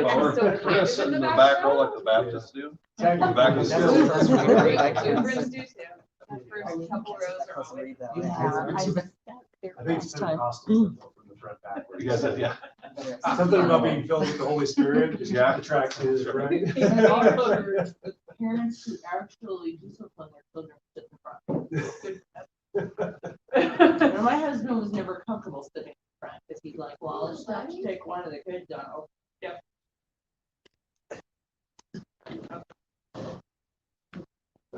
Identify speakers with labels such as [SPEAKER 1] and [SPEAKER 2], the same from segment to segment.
[SPEAKER 1] Well, we're gonna sit in the back row like the Baptists do. The back is
[SPEAKER 2] Lutherans do too. The first couple rows are always.
[SPEAKER 3] I think it's Pentecostals that go from the front backwards.
[SPEAKER 1] You guys said, yeah.
[SPEAKER 3] Something about being filled with the Holy Spirit just attracts his, right?
[SPEAKER 4] Parents who actually discipline their children sit in front. And my husband was never comfortable sitting in front because he's like, well, it's time to take one of the kids out. Yep.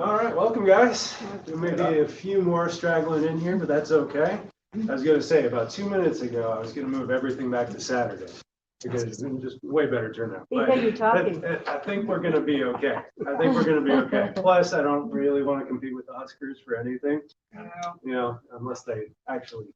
[SPEAKER 3] All right, welcome guys. There may be a few more straggling in here, but that's okay. I was going to say about 2 minutes ago, I was going to move everything back to Saturday because it's just way better turnout.
[SPEAKER 5] Because you're talking.
[SPEAKER 3] I think we're going to be okay. I think we're going to be okay. Plus, I don't really want to compete with the Huskers for anything, you know, unless they actually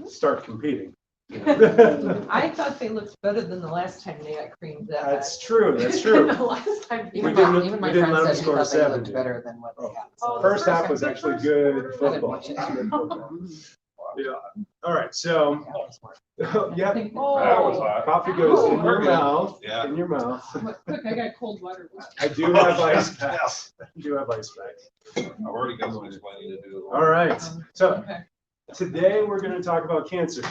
[SPEAKER 3] start competing.
[SPEAKER 4] I thought they looked better than the last time they got creamed that.
[SPEAKER 3] That's true. That's true.
[SPEAKER 4] The last time.
[SPEAKER 3] We didn't-
[SPEAKER 6] Even my
[SPEAKER 3] we didn't
[SPEAKER 6] friend
[SPEAKER 3] let
[SPEAKER 6] said
[SPEAKER 3] them
[SPEAKER 6] he
[SPEAKER 3] score
[SPEAKER 6] thought they looked
[SPEAKER 3] 70.
[SPEAKER 6] better than what they got.
[SPEAKER 4] Oh,
[SPEAKER 3] First half was actually good football.
[SPEAKER 6] watch it.
[SPEAKER 3] Good football. Yeah. All right. So, yeah.
[SPEAKER 1] That was hot.
[SPEAKER 3] Coffee goes in your
[SPEAKER 1] We're good.
[SPEAKER 3] mouth.
[SPEAKER 1] Yeah.
[SPEAKER 3] In your mouth.
[SPEAKER 4] Quick, I got cold water.
[SPEAKER 3] I do have ice packs. I do have ice packs.
[SPEAKER 1] I've already got some explaining to do.
[SPEAKER 3] All right. So
[SPEAKER 4] Okay.
[SPEAKER 3] today we're going to talk about cancer.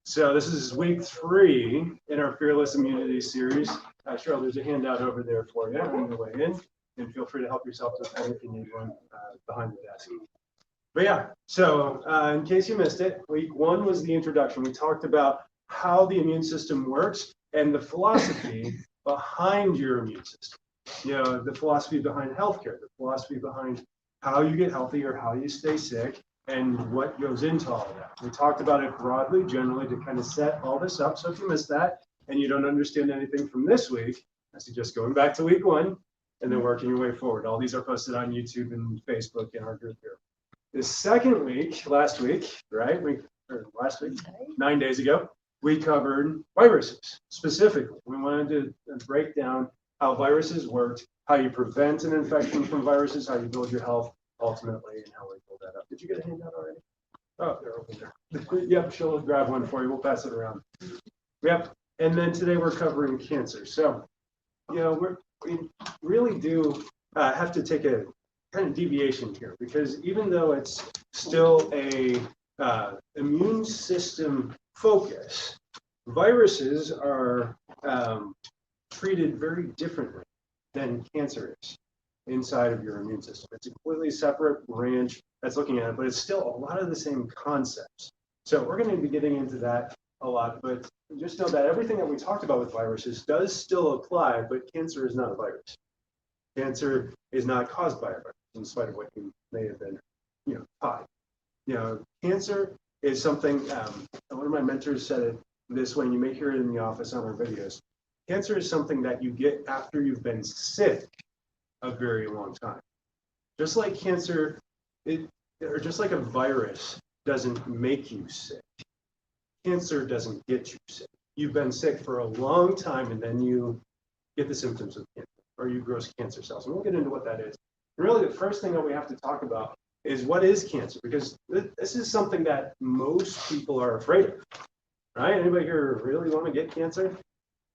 [SPEAKER 3] So this is week 3 in our Fearless Immunity series. Cheryl, there's a handout over there for you on your way in, and feel free to help yourself to pen if you need one behind the desk. But yeah, so in case you missed it, week 1 was the introduction. We talked about how the immune system works and the philosophy behind your immune system. You know, the philosophy behind healthcare, the philosophy behind how you get healthy or how you stay sick, and what goes into all of that. We talked about it broadly, generally, to kind of set all this up. So if you missed that and you don't understand anything from this week, I suggest going back to week 1 and then working your way forward. All these are posted on YouTube and Facebook in our group here. The second week, last week, 9 days ago, we covered viruses specifically. We wanted to break down how viruses worked, how you prevent an infection from viruses, how you build your health ultimately, and how we build that up. Did you get a handout already? Oh, they're over there. Yep, she'll grab one for you. We'll pass it around. Yep. And then today we're covering cancer. So, you know, we really do have to take a kind of deviation here, because even though it's still a immune system focus, viruses are treated very differently than cancer is inside of your immune system. It's a completely separate branch that's looking at it, but it's still a lot of the same concepts. So we're going to be getting into that a lot, but just know that everything that we talked about with viruses does still apply, but cancer is not a virus. Cancer is not caused by a virus, in spite of what you may have been, taught. Cancer is something, one of my mentors said it this way, and you may hear it in the office on our videos. Cancer is something that you get after you've been sick a very long time. Just like cancer, or just like a virus doesn't make you sick, cancer doesn't get you sick. You've been sick for a long time, and then you get the symptoms of cancer, or you grow cancer cells. And we'll get into what that is. And really, the first thing that we have to talk about is what is cancer, because this is something that most people are afraid of, right? Anybody here really want to get cancer?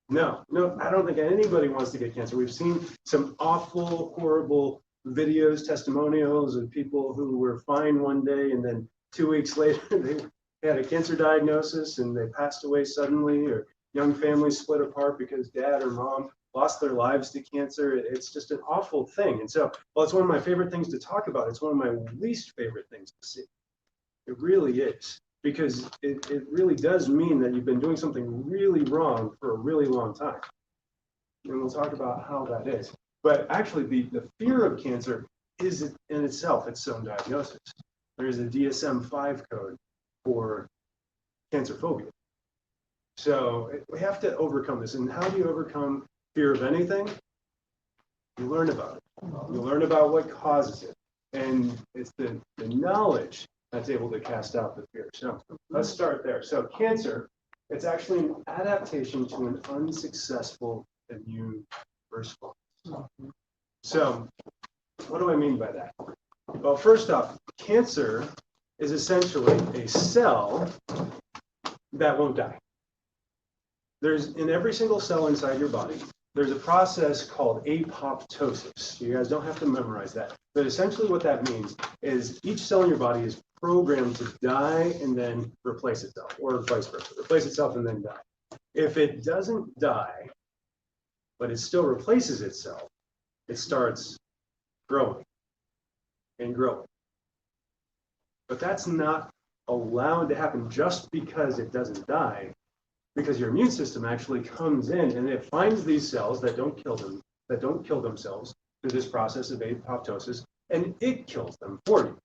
[SPEAKER 3] No, I don't think anybody wants to get cancer. We've seen some awful, horrible videos, testimonials of people who were fine one day, and then 2 weeks later, they had a cancer diagnosis and they passed away suddenly, or young families split apart because dad or mom lost their lives to cancer. It's just an awful thing. And so, well, it's one of my favorite things to talk about. It's one of my least favorite things to see. It really is, because it really does mean that you've been doing something really wrong for a really long time. And we'll talk about how that is. But actually, the fear of cancer is in itself its own diagnosis. There's a DSM-5 code for cancer phobia. So we have to overcome this. And how do you overcome fear of anything? You learn about it. You learn about what causes it. And it's the knowledge that's able to cast out the fear. So let's start there. So cancer, it's actually an adaptation to an unsuccessful immune response. So what do I mean by that? Well, first off, cancer is essentially a cell that won't die. There's in every single cell inside your body, there's a process called apoptosis. You guys don't have to memorize that. But essentially what that means is each cell in your body is programmed to die and then replace itself, or vice versa, replace itself and then die. If it doesn't die, but it still replaces itself, it starts growing and growing. But that's not allowed to happen just because it doesn't die, because your immune system actually comes in and it finds these cells that don't kill themselves through this process of apoptosis, and it kills them for you.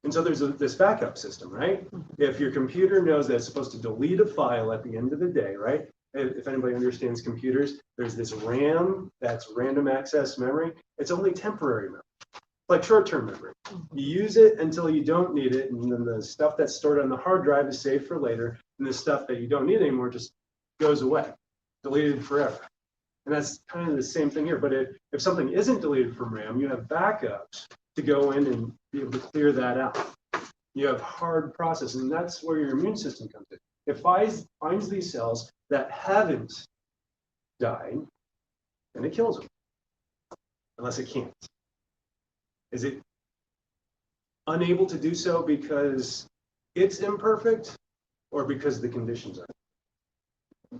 [SPEAKER 3] And so there's this backup system, right? If your computer knows that it's supposed to delete a file at the end of the day, right? If anybody understands computers, there's this RAM, that's random access memory. It's only temporary memory, like short-term memory. You use it until you don't need it, and then the stuff that's stored on the hard drive is saved for later, and the stuff that you don't need anymore just goes away, deleted forever. And that's kind of the same thing here. But if something isn't deleted from RAM, you have backups to go in and be able to clear that out. You have hard processing, and that's where your immune system comes in. It finds these cells that haven't died, and it kills them, unless it can't. Is it unable to do so because it's imperfect, or because the conditions are?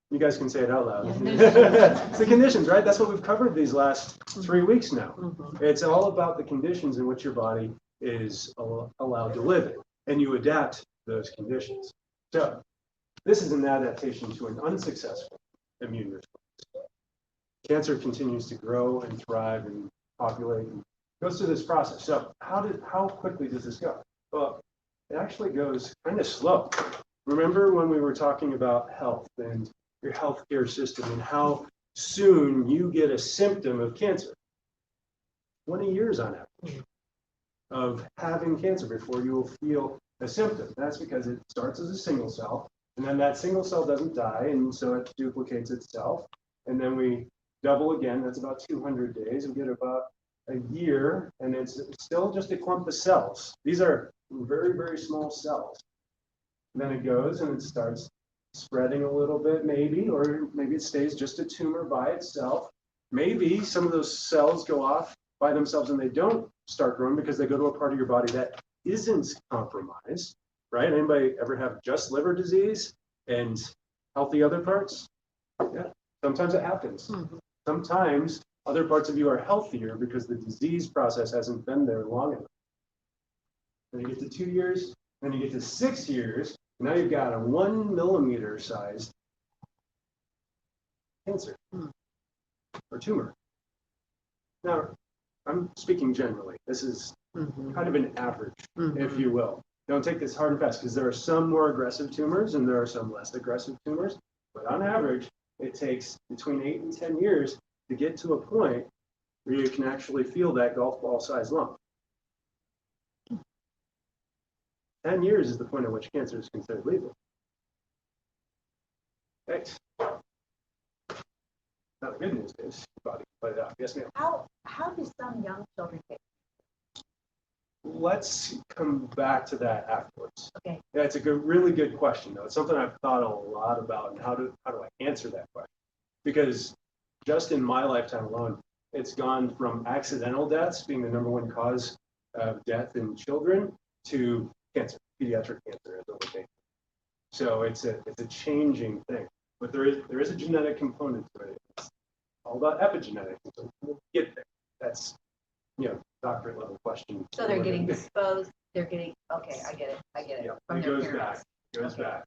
[SPEAKER 3] You guys can say it out loud. It's the conditions, right? That's what we've covered these last 3 weeks now. It's all about the conditions in which your body is allowed to live in, and you adapt those conditions. So this is an adaptation to an unsuccessful immune response. Cancer continues to grow and thrive and populate and goes through this process. So how quickly does this go? Well, it actually goes kind of slow. Remember when we were talking about health and your healthcare system and how soon you get a symptom of cancer? 20 years on average of having cancer before you will feel a symptom. That's because it starts as a single cell, and then that single cell doesn't die, and so it duplicates itself, and then we double again. That's about 200 days. We get about a year, and it's still just a clump of cells. These are very, very small cells. And then it goes and it starts spreading a little bit, maybe, or maybe it stays just a tumor by itself. Maybe some of those cells go off by themselves and they don't start growing because they go to a part of your body that isn't compromised, right? Anybody ever have just liver disease and healthy other parts? Yeah, sometimes it happens. Sometimes other parts of you are healthier because the disease process hasn't been there long enough. Then you get to 2 years, then you get to 6 years, and now you've got a 1 millimeter sized cancer or tumor. Now, I'm speaking generally. This is kind of an average, if you will. Don't take this hard and fast, because there are some more aggressive tumors and there are some less aggressive tumors. But on average, it takes between 8 and 10 years to get to a point where you can actually feel that golf ball sized lump. 10 years is the point at which cancer is considered lethal. Thanks. Now the good news is, body, but yes, ma'am.
[SPEAKER 5] How do some young children get?
[SPEAKER 3] Let's come back to that afterwards.
[SPEAKER 5] Okay.
[SPEAKER 3] Yeah, it's a really good question, though. It's something I've thought a lot about, and how do I answer that question? Because just in my lifetime alone, it's gone from accidental deaths being the #1 cause of death in children to cancer, pediatric cancer as a thing. So it's a changing thing, but there is a genetic component to it. It's all about epigenetics. So we'll get there. That's doctorate level question.
[SPEAKER 5] So they're getting exposed. They're getting okay. I get it.
[SPEAKER 3] Yeah,
[SPEAKER 5] From
[SPEAKER 3] it
[SPEAKER 5] their
[SPEAKER 3] goes
[SPEAKER 5] parents.
[SPEAKER 3] back. It goes back.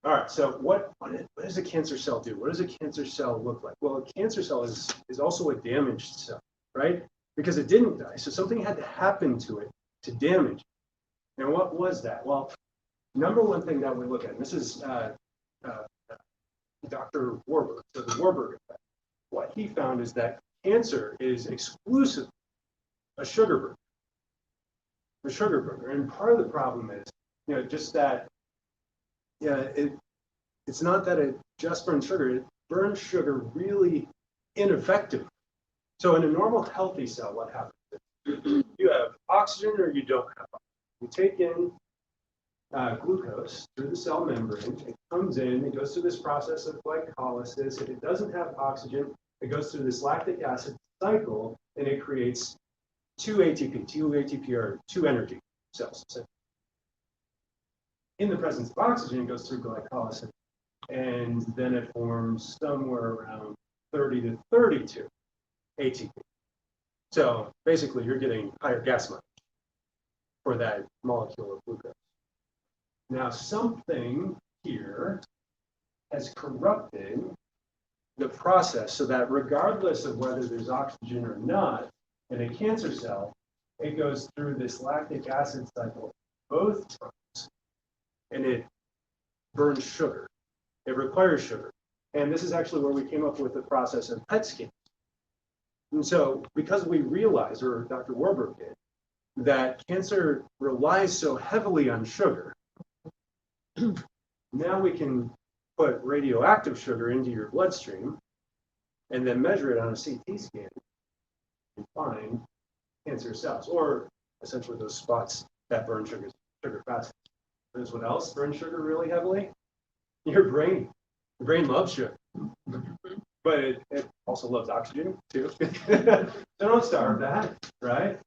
[SPEAKER 3] All right. So what does a cancer cell do? What does a cancer cell look like? Well, a cancer cell is also a damaged cell, right? Because it didn't die. So something had to happen to it to damage it. And what was that? Well, #1 thing that we look at, and this is Dr. Warburg, so the Warburg effect. What he found is that cancer is exclusively a sugar burner. A sugar burner. And part of the problem is, just that, it's not that it just burns sugar, it burns sugar really ineffectively. So in a normal healthy cell, what happens is you have oxygen or you don't have oxygen. You take in glucose through the cell membrane. It comes in, it goes through this process of glycolysis. If it doesn't have oxygen, it goes through this lactic acid cycle, and it creates 2 ATP. 2 ATP are 2 energy cells. So in the presence of oxygen, it goes through glycolysis, and then it forms somewhere around 30 to 32 ATP. So basically, you're getting higher gas mileage for that molecule of glucose. Now, something here has corrupted the process so that regardless of whether there's oxygen or not in a cancer cell, it goes through this lactic acid cycle both times, and it burns sugar. It requires sugar. And this is actually where we came up with the process of PET scans. And so because we realized, or Dr. Warburg did, that cancer relies so heavily on sugar, now we can put radioactive sugar into your bloodstream and then measure it on a CT scan and find cancer cells, or essentially those spots that burn sugar fast. Notice what else burns sugar really heavily? Your brain. The brain loves sugar, but it also loves oxygen too. So don't starve that, right?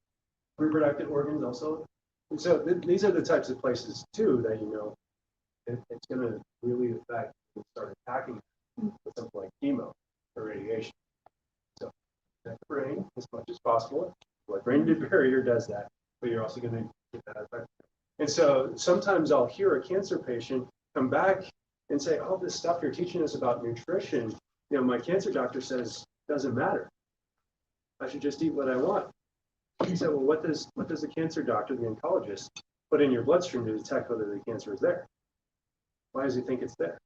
[SPEAKER 3] Reproductive organs also. And so these are the types of places too that it's going to really affect and start attacking with something like chemo or radiation. So protect the brain as much as possible. Blood-brain barrier does that, but you're also going to get that effect. And so sometimes I'll hear a cancer patient come back and say, "Oh, this stuff you're teaching us about nutrition, my cancer doctor says doesn't matter. I should just eat what I want." He said, "Well, what does the cancer doctor, the oncologist, put in your bloodstream to detect whether the cancer is there? Why does he think it's there?"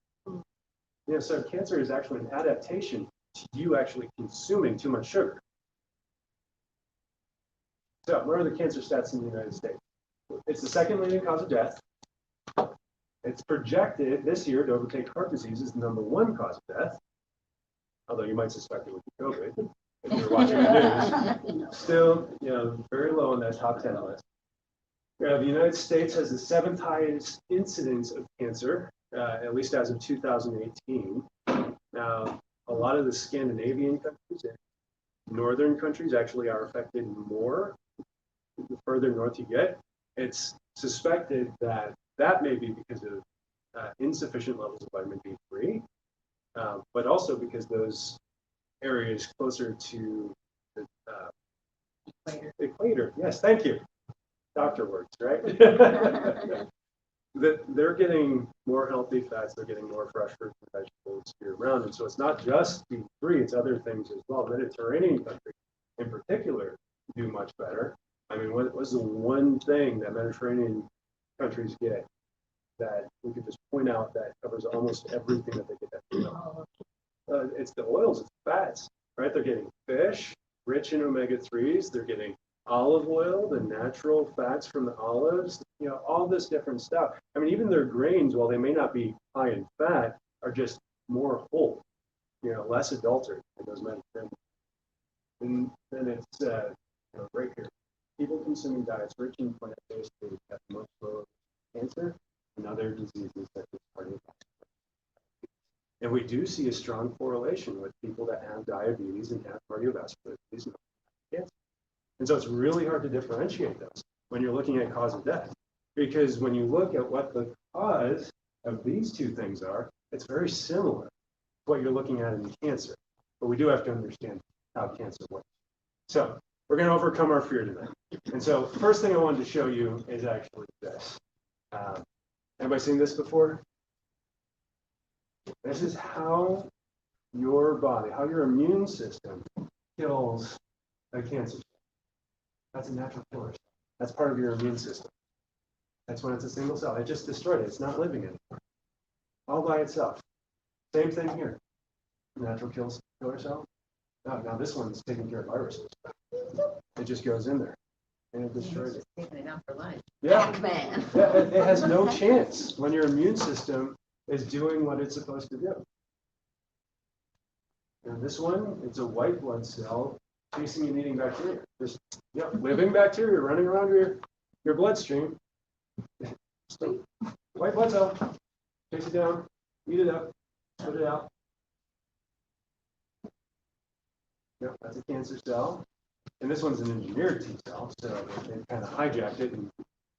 [SPEAKER 3] So cancer is actually an adaptation to you actually consuming too much sugar. So what are the cancer stats in the United States? It's the second leading cause of death. It's projected this year to overtake heart disease as the #1 cause of death. Although you might suspect it would be COVID if you're watching the news. Still, very low on that top 10 list. The United States has the 7th highest incidence of cancer, at least as of 2018. Now, a lot of the Scandinavian countries and northern countries actually are affected more. The further north you get, it's suspected that may be because of insufficient levels of vitamin D3, but also because those areas closer to the equator. Yes, thank you. Doctor words, right? They're getting more healthy fats, they're getting more fresh fruits and vegetables year round. And so it's not just D3, it's other things as well. Mediterranean countries in particular do much better. I mean, what was the one thing that Mediterranean countries get that we could just point out that covers almost everything that they get? It's the oils, it's the fats, right? They're getting fish, rich in omega-3s. They're getting olive oil, the natural fats from the olives, all this different stuff. I mean, even their grains, while they may not be high in fat, are just more whole, less adulterated in those Mediterranean. And then it's right here. People consuming diets rich in plant-based foods have much lower cancer and other diseases such as cardiovascular. And we do see a strong correlation with people that have diabetes and have cardiovascular disease and cancer. And so it's really hard to differentiate those when you're looking at cause of death. Because when you look at what the cause of these two things are, it's very similar to what you're looking at in cancer. But we do have to understand how cancer works. So we're going to overcome our fear today. And so first thing I wanted to show you is actually this. Anybody seen this before? This is how your body, how your immune system kills a cancer cell. That's a natural killer. That's part of your immune system. That's when it's a single cell. It just destroyed it. It's not living anymore. All by itself. Same thing here. Natural killer cell. Now this one's taking care of viruses. It just goes in there and it destroys it.
[SPEAKER 5] Taking it out for lunch.
[SPEAKER 3] Yeah.
[SPEAKER 5] Man.
[SPEAKER 3] Yeah, it has no chance when your immune system is doing what it's supposed to do. And this one, it's a white blood cell chasing and eating bacteria. Just living bacteria running around your bloodstream. So, white blood cell, takes it down, eat it up, spit it out. Yep, that's a cancer cell. And this one's an engineered T cell, so they kind of hijacked it and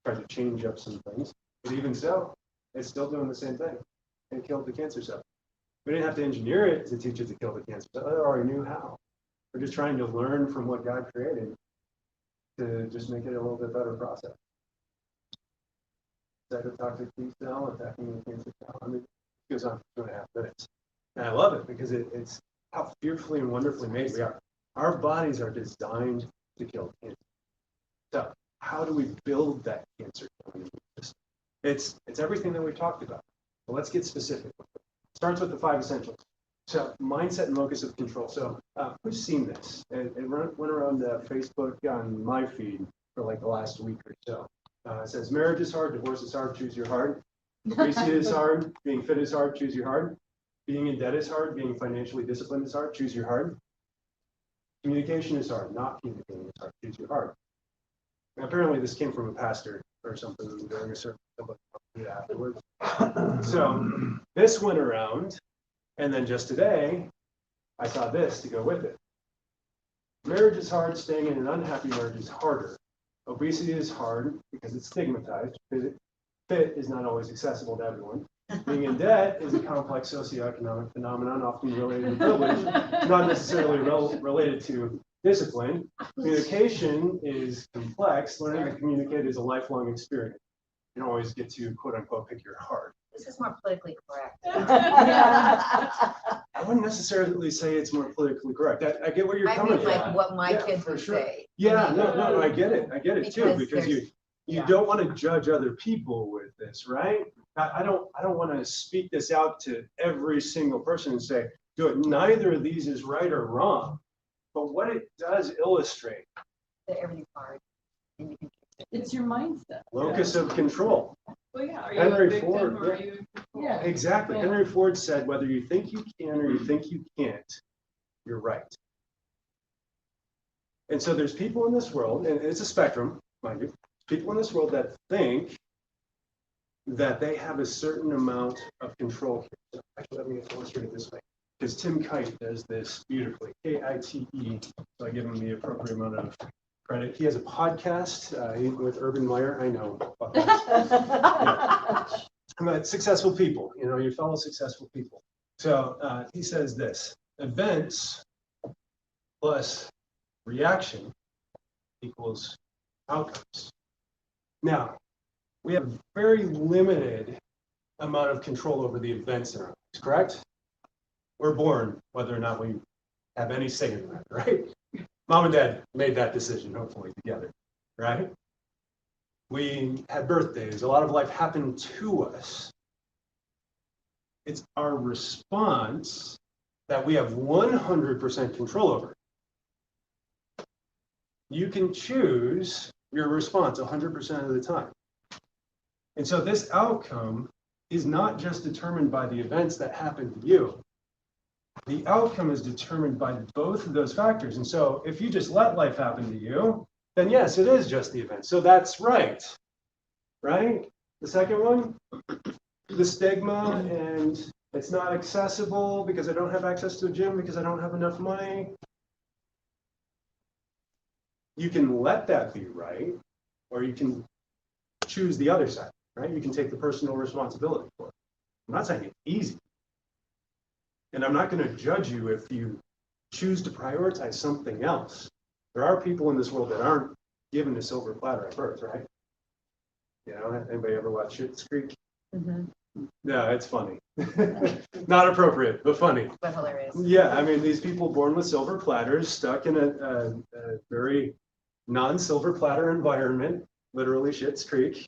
[SPEAKER 3] tried to change up some things. But even so, it's still doing the same thing. It killed the cancer cell. We didn't have to engineer it to teach it to kill the cancer cell. It already knew how. We're just trying to learn from what God created to just make it a little bit better process. Cytotoxic T cell attacking the cancer cell. I mean, it goes on for 2.5 minutes. And I love it because it's how fearfully and wonderfully made we are. Our bodies are designed to kill cancer. So how do we build that cancer killing immune system? It's everything that we talked about. So let's get specific. Starts with the 5 essentials. So mindset and locus of control. So who's seen this? It went around Facebook on my feed for like the last week or so. It says marriage is hard, divorce is hard, choose your hard. Obesity is hard, being fit is hard, choose your hard. Being in debt is hard, being financially disciplined is hard, choose your hard. Communication is hard, not communicating is hard, choose your hard. And apparently this came from a pastor or something during a certain afterwards. So this went around, and then just today, I saw this to go with it. Marriage is hard, staying in an unhappy marriage is harder. Obesity is hard because it's stigmatized. Fit is not always accessible to everyone. Being in debt is a complex socioeconomic phenomenon, often related to privilege, not necessarily related to discipline. Communication is complex. Learning to communicate is a lifelong experience. You don't always get to, quote unquote, pick your heart.
[SPEAKER 5] This is more politically correct.
[SPEAKER 3] I wouldn't necessarily say it's more politically correct. I get where you're
[SPEAKER 5] I
[SPEAKER 3] coming
[SPEAKER 5] mean,
[SPEAKER 3] from.
[SPEAKER 5] like what my
[SPEAKER 3] Yeah,
[SPEAKER 5] kids
[SPEAKER 3] for
[SPEAKER 5] would
[SPEAKER 3] sure.
[SPEAKER 5] say.
[SPEAKER 3] Yeah, no, I get it too, because you
[SPEAKER 5] yeah.
[SPEAKER 3] don't want to judge other people with this, right? I don't want to speak this out to every single person and say, do it. Neither of these is right or wrong. But what it does illustrate,
[SPEAKER 5] That everything's hard. And you can
[SPEAKER 4] It's your mindset.
[SPEAKER 3] locus of control.
[SPEAKER 2] Well, yeah, are you
[SPEAKER 3] Henry
[SPEAKER 2] a victim
[SPEAKER 3] Ford,
[SPEAKER 2] or are
[SPEAKER 3] yeah.
[SPEAKER 2] you?
[SPEAKER 4] Yeah.
[SPEAKER 3] Exactly.
[SPEAKER 4] Yeah.
[SPEAKER 3] Henry Ford said, whether you think you can or you think you can't, you're right. And so there's people in this world, and it's a spectrum, mind you, people in this world that think that they have a certain amount of control. Actually, let me illustrate it this way. Because Tim Kite does this beautifully, K-I-T-E, so I give him the appropriate amount of credit. He has a podcast with Urban Meyer. I know about that. But successful people, your fellow successful people. So he says this: events plus reaction equals outcomes. Now, we have very limited amount of control over the events in our lives, correct? We're born whether or not we have any say in that, right? Mom and dad made that decision, hopefully, together, right? We had birthdays. A lot of life happened to us. It's our response that we have 100% control over. You can choose your response 100% of the time. And so this outcome is not just determined by the events that happen to you. The outcome is determined by both of those factors. And so if you just let life happen to you, then yes, it is just the event. So that's right. Right? The second one, the stigma, and it's not accessible because I don't have access to a gym because I don't have enough money. You can let that be right, or you can choose the other side, right? You can take the personal responsibility for it. I'm not saying it's easy. And I'm not going to judge you if you choose to prioritize something else. There are people in this world that aren't given a silver platter at birth, right? Anybody ever watch Schitt's Creek?
[SPEAKER 5] Mm-hmm.
[SPEAKER 3] No, it's funny. Not appropriate, but funny.
[SPEAKER 5] But hilarious.
[SPEAKER 3] Yeah, I mean, these people born with silver platters, stuck in a very non-silver platter environment, literally Schitt's Creek.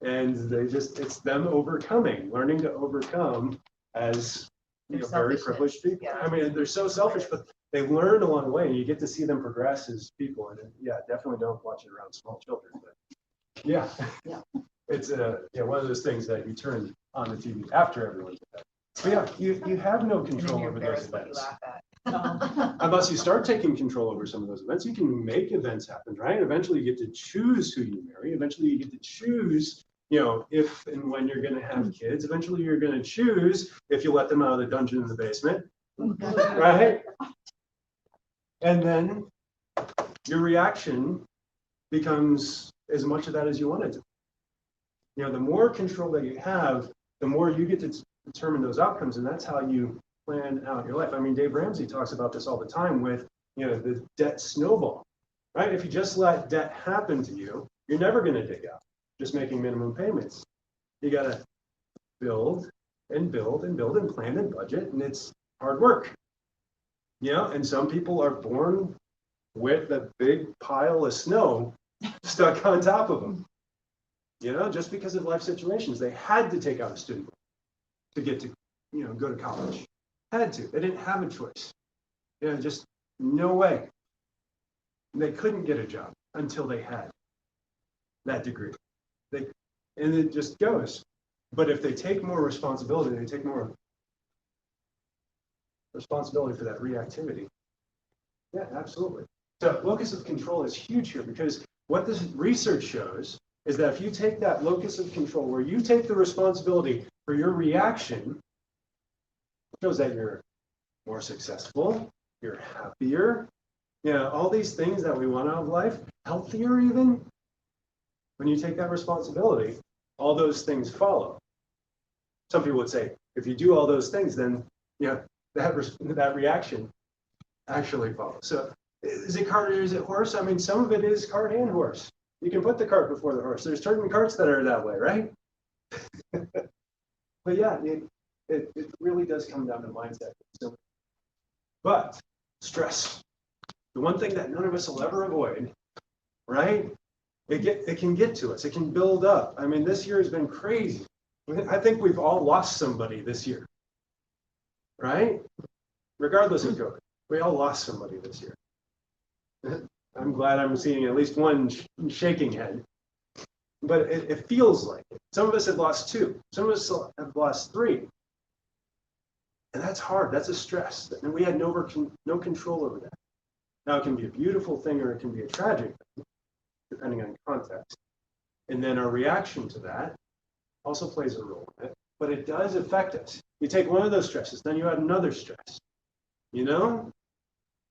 [SPEAKER 3] And it's them overcoming, learning to overcome as very
[SPEAKER 5] Selfishness.
[SPEAKER 3] privileged people.
[SPEAKER 5] Yeah.
[SPEAKER 3] I mean, they're so selfish, but they learn along the way, and you get to see them progress as people. And definitely don't watch it around small children. But yeah. It's one of those things that you turn on the TV after everyone's dead. But you have no control over those events. Unless you start taking control over some of those events, you can make events happen, right? Eventually you get to choose who you marry. Eventually you get to choose if and when you're going to have kids, eventually you're going to choose if you let them out of the dungeon in the basement, right? And then your reaction becomes as much of that as you want it to. The more control that you have, the more you get to determine those outcomes, and that's how you plan out your life. I mean, Dave Ramsey talks about this all the time with, the debt snowball, right? If you just let debt happen to you, you're never going to dig out, just making minimum payments. You got to build and build and build and plan and budget, and it's hard work. And some people are born with a big pile of snow stuck on top of them. Just because of life situations, they had to take out a student loan to get to, go to college. Had to. They didn't have a choice. Just no way. They couldn't get a job until they had that degree. And it just goes. But if they take more responsibility, they take more responsibility for that reactivity. Yeah, absolutely. So locus of control is huge here, because what this research shows is that if you take that locus of control, where you take the responsibility for your reaction, it shows that you're more successful, you're happier, all these things that we want out of life, healthier even. When you take that responsibility, all those things follow. Some people would say, if you do all those things, then that reaction actually follows. So is it cart or is it horse? I mean, some of it is cart and horse. You can put the cart before the horse. There's certain carts that are that way, right? But yeah, it really does come down to mindset. So, but stress, the one thing that none of us will ever avoid, right? It can get to us. It can build up. I mean, this year has been crazy. I think we've all lost somebody this year, right? Regardless of COVID, we all lost somebody this year. I'm glad I'm seeing at least one shaking head. But it feels like it. Some of us have lost 2. Some of us have lost 3. And that's hard. That's a stress. And we had no control over that. Now, it can be a beautiful thing or it can be a tragic thing, depending on context. And then our reaction to that also plays a role in it. But it does affect us. You take one of those stresses, then you add another stress.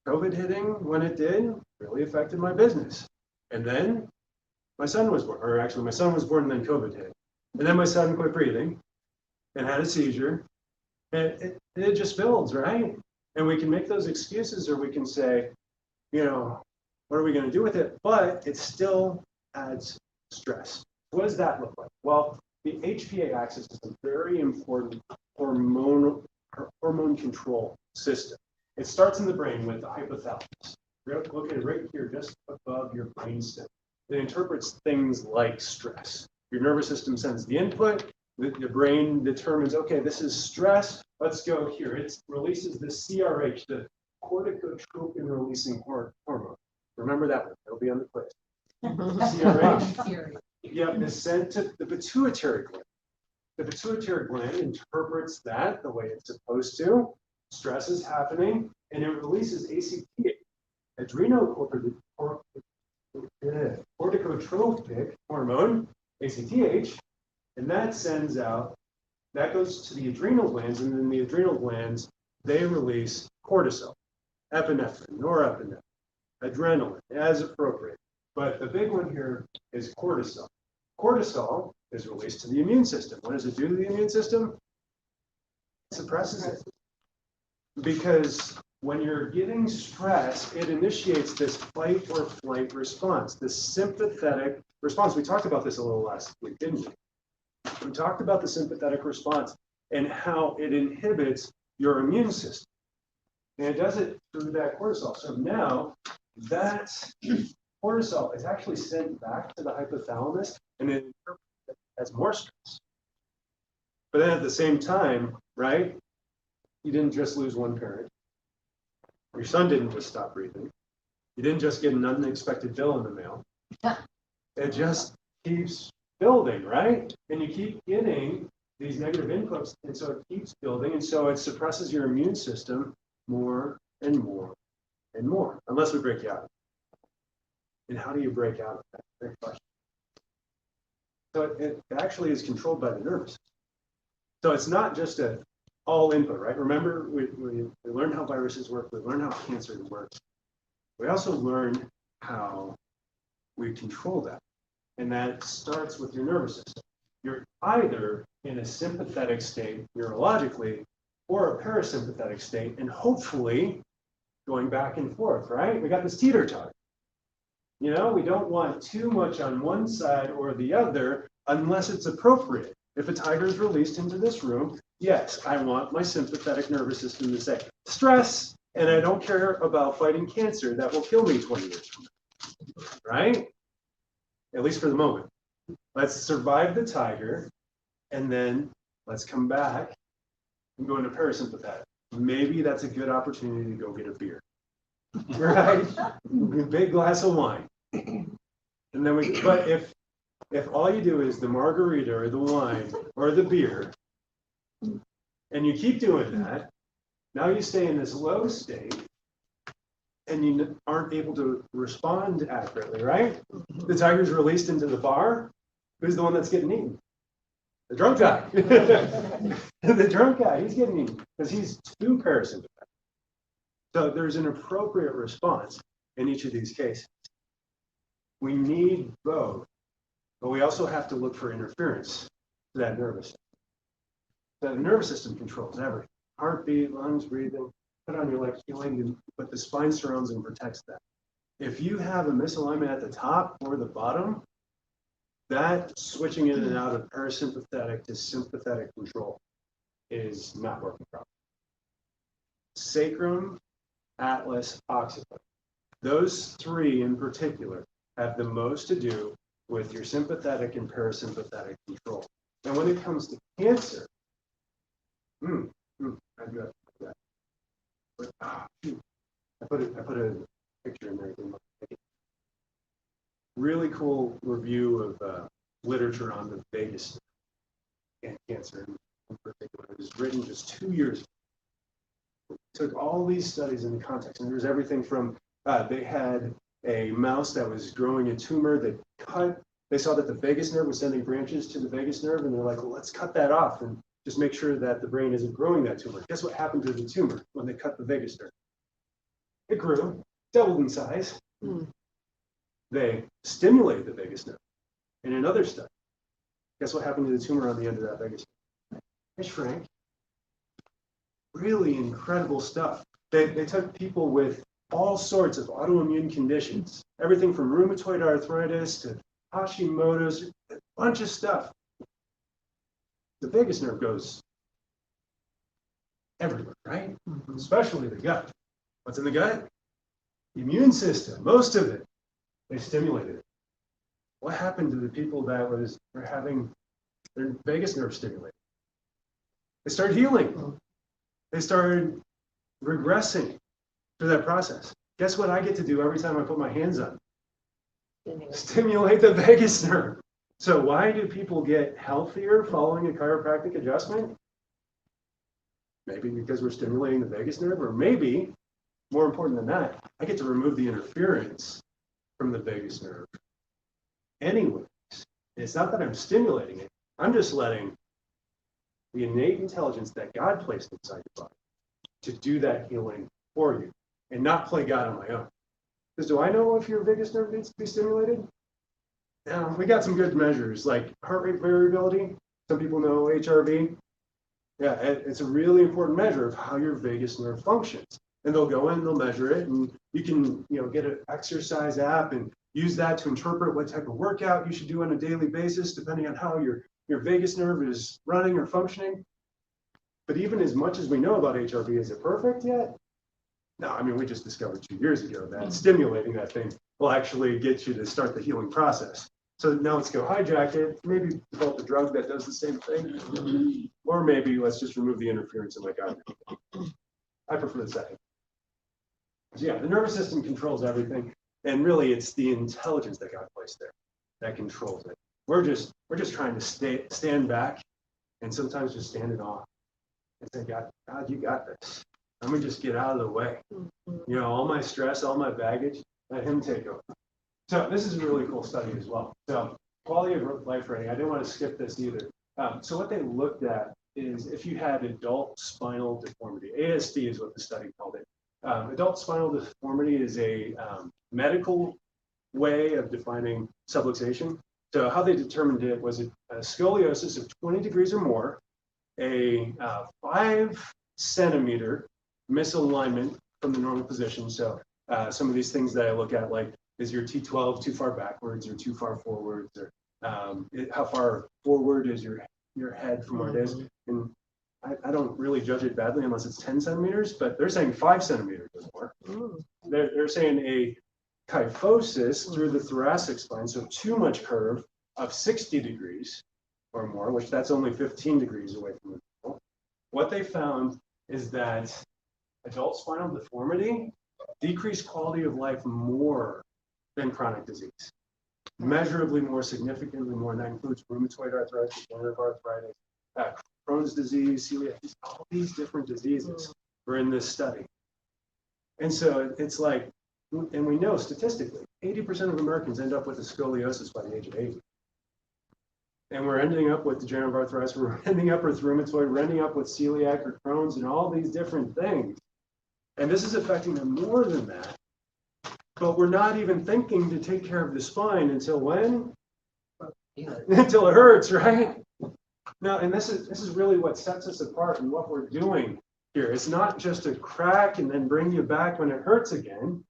[SPEAKER 3] COVID hitting when it did really affected my business. And then my son was born, or actually my son was born and then COVID hit. And then my son quit breathing and had a seizure. And it just builds, right? And we can make those excuses, or we can say, what are we going to do with it? But it still adds stress. What does that look like? Well, the Hpa axis is a very important hormone control system. It starts in the brain with the hypothalamus, located right here, just above your brainstem. It interprets things like stress. Your nervous system sends the input. The brain determines, okay, this is stress. Let's go here. It releases the CRH, the corticotropin releasing hormone. Remember that one. It'll be on the quiz. CRH. Yep, is sent to the pituitary gland. The pituitary gland interprets that the way it's supposed to. Stress is happening, and it releases ACTH, corticotropic hormone, ACTH, and that sends out, that goes to the adrenal glands, and then the adrenal glands, they release cortisol, epinephrine, norepinephrine, adrenaline, as appropriate. But the big one here is cortisol. Cortisol is released to the immune system. What does it do to the immune system? It suppresses it. Because when you're getting stress, it initiates this fight or flight response, this sympathetic response. We talked about this a little last week, didn't we? We talked about the sympathetic response and how it inhibits your immune system. And it does it through that cortisol. So now that cortisol is actually sent back to the hypothalamus and it interprets it as more stress. But then at the same time, right, you didn't just lose one parent. Your son didn't just stop breathing. You didn't just get an unexpected bill in the mail. It just keeps building, right? And you keep getting these negative inputs, and so it keeps building, and so it suppresses your immune system more and more and more, unless we break you out. And how do you break out of that? Great question. So it actually is controlled by the nervous system. So it's not just a all input, right? Remember, we learned how viruses work, we learned how cancer works. We also learned how we control that. And that starts with your nervous system. You're either in a sympathetic state neurologically or a parasympathetic state, and hopefully going back and forth, right? We got this teeter-totter. You know, we don't want too much on one side or the other unless it's appropriate. If a tiger is released into this room, yes, I want my sympathetic nervous system to say, stress, and I don't care about fighting cancer that will kill me 20 years from now, right? At least for the moment. Let's survive the tiger, and then let's come back and go into parasympathetic. Maybe that's a good opportunity to go get a beer, right? A big glass of wine. And then but if all you do is the margarita or the wine or the beer, and you keep doing that, now you stay in this low state, and you aren't able to respond accurately, right? The tiger's released into the bar. Who's the one that's getting eaten? The drunk guy. The drunk guy, he's getting eaten because he's too parasympathetic. So there's an appropriate response in each of these cases. We need both, but we also have to look for interference to that nervous system. The nervous system controls everything. Heartbeat, lungs, breathing, put on your leg healing, but the spine surrounds and protects that. If you have a misalignment at the top or the bottom, that switching in and out of parasympathetic to sympathetic control is not working properly. Sacrum, atlas, occiput. Those three in particular have the most to do with your sympathetic and parasympathetic control. And when it comes to cancer, I put a picture in there. Really cool review of literature on the vagus and cancer in particular. It was written just 2 years ago. Took all these studies into context, and there's everything from they had a mouse that was growing a tumor. They saw that the vagus nerve was sending branches to the vagus nerve, and they're like, well, let's cut that off and just make sure that the brain isn't growing that tumor. Guess what happened to the tumor when they cut the vagus nerve? It grew, doubled in size. They stimulated the vagus nerve. In another study, guess what happened to the tumor on the end of that vagus nerve? It shrank. Really incredible stuff. They took people with all sorts of autoimmune conditions, everything from rheumatoid arthritis to Hashimoto's, a bunch of stuff. The vagus nerve goes everywhere, right? Especially the gut. What's in the gut? The immune system, most of it. They stimulated it. What happened to the people that were having their vagus nerve stimulated? They started healing. They started regressing through that process. Guess what I get to do every time I put my hands on? Stimulate the vagus nerve. So why do people get healthier following a chiropractic adjustment? Maybe because we're stimulating the vagus nerve, or maybe, more important than that, I get to remove the interference from the vagus nerve. Anyways, it's not that I'm stimulating it. I'm just letting the innate intelligence that God placed inside your body to do that healing for you and not play God on my own. Because do I know if your vagus nerve needs to be stimulated? No, we got some good measures like heart rate variability. Some people know HRV. Yeah, it's a really important measure of how your vagus nerve functions. And they'll go in, they'll measure it, and you can, get an exercise app and use that to interpret what type of workout you should do on a daily basis, depending on how your vagus nerve is running or functioning. But even as much as we know about HRV, is it perfect yet? No, I mean, we just discovered 2 years ago that stimulating that thing will actually get you to start the healing process. So now let's go hijack it, maybe develop a drug that does the same thing, or maybe let's just remove the interference in my gut. I prefer the second. So yeah, the nervous system controls everything, and really it's the intelligence that got placed there that controls it. We're just trying to stand back and sometimes just stand in awe and say, God, you got this. Let me just get out of the way. All my stress, all my baggage, let him take over. So this is a really cool study as well. So quality of life rating, I didn't want to skip this either. So what they looked at is if you had adult spinal deformity, ASD is what the study called it. Adult spinal deformity is a medical way of defining subluxation. So how they determined it was a scoliosis of 20 degrees or more, a 5 centimeter misalignment from the normal position. So some of these things that I look at, like, is your T12 too far backwards or too far forwards, or how far forward is your head from where it is? And I don't really judge it badly unless it's 10 centimeters, but they're saying 5 centimeters or more. They're saying a kyphosis through the thoracic spine, so too much curve of 60 degrees or more, which that's only 15 degrees away from the middle. What they found is that adult spinal deformity decreased quality of life more than chronic disease. Measurably more, significantly more, and that includes rheumatoid arthritis, degenerative arthritis, Crohn's disease, celiac, all these different diseases were in this study. And so it's like, and we know statistically, 80% of Americans end up with a scoliosis by the age of 80. And we're ending up with degenerative arthritis, we're ending up with rheumatoid, we're ending up with celiac or Crohn's and all these different things. And this is affecting them more than that. But we're not even thinking to take care of the spine until when? Until it hurts, right? Now, and this is really what sets us apart and what we're doing here. It's not just a crack and then bring you back when it hurts again.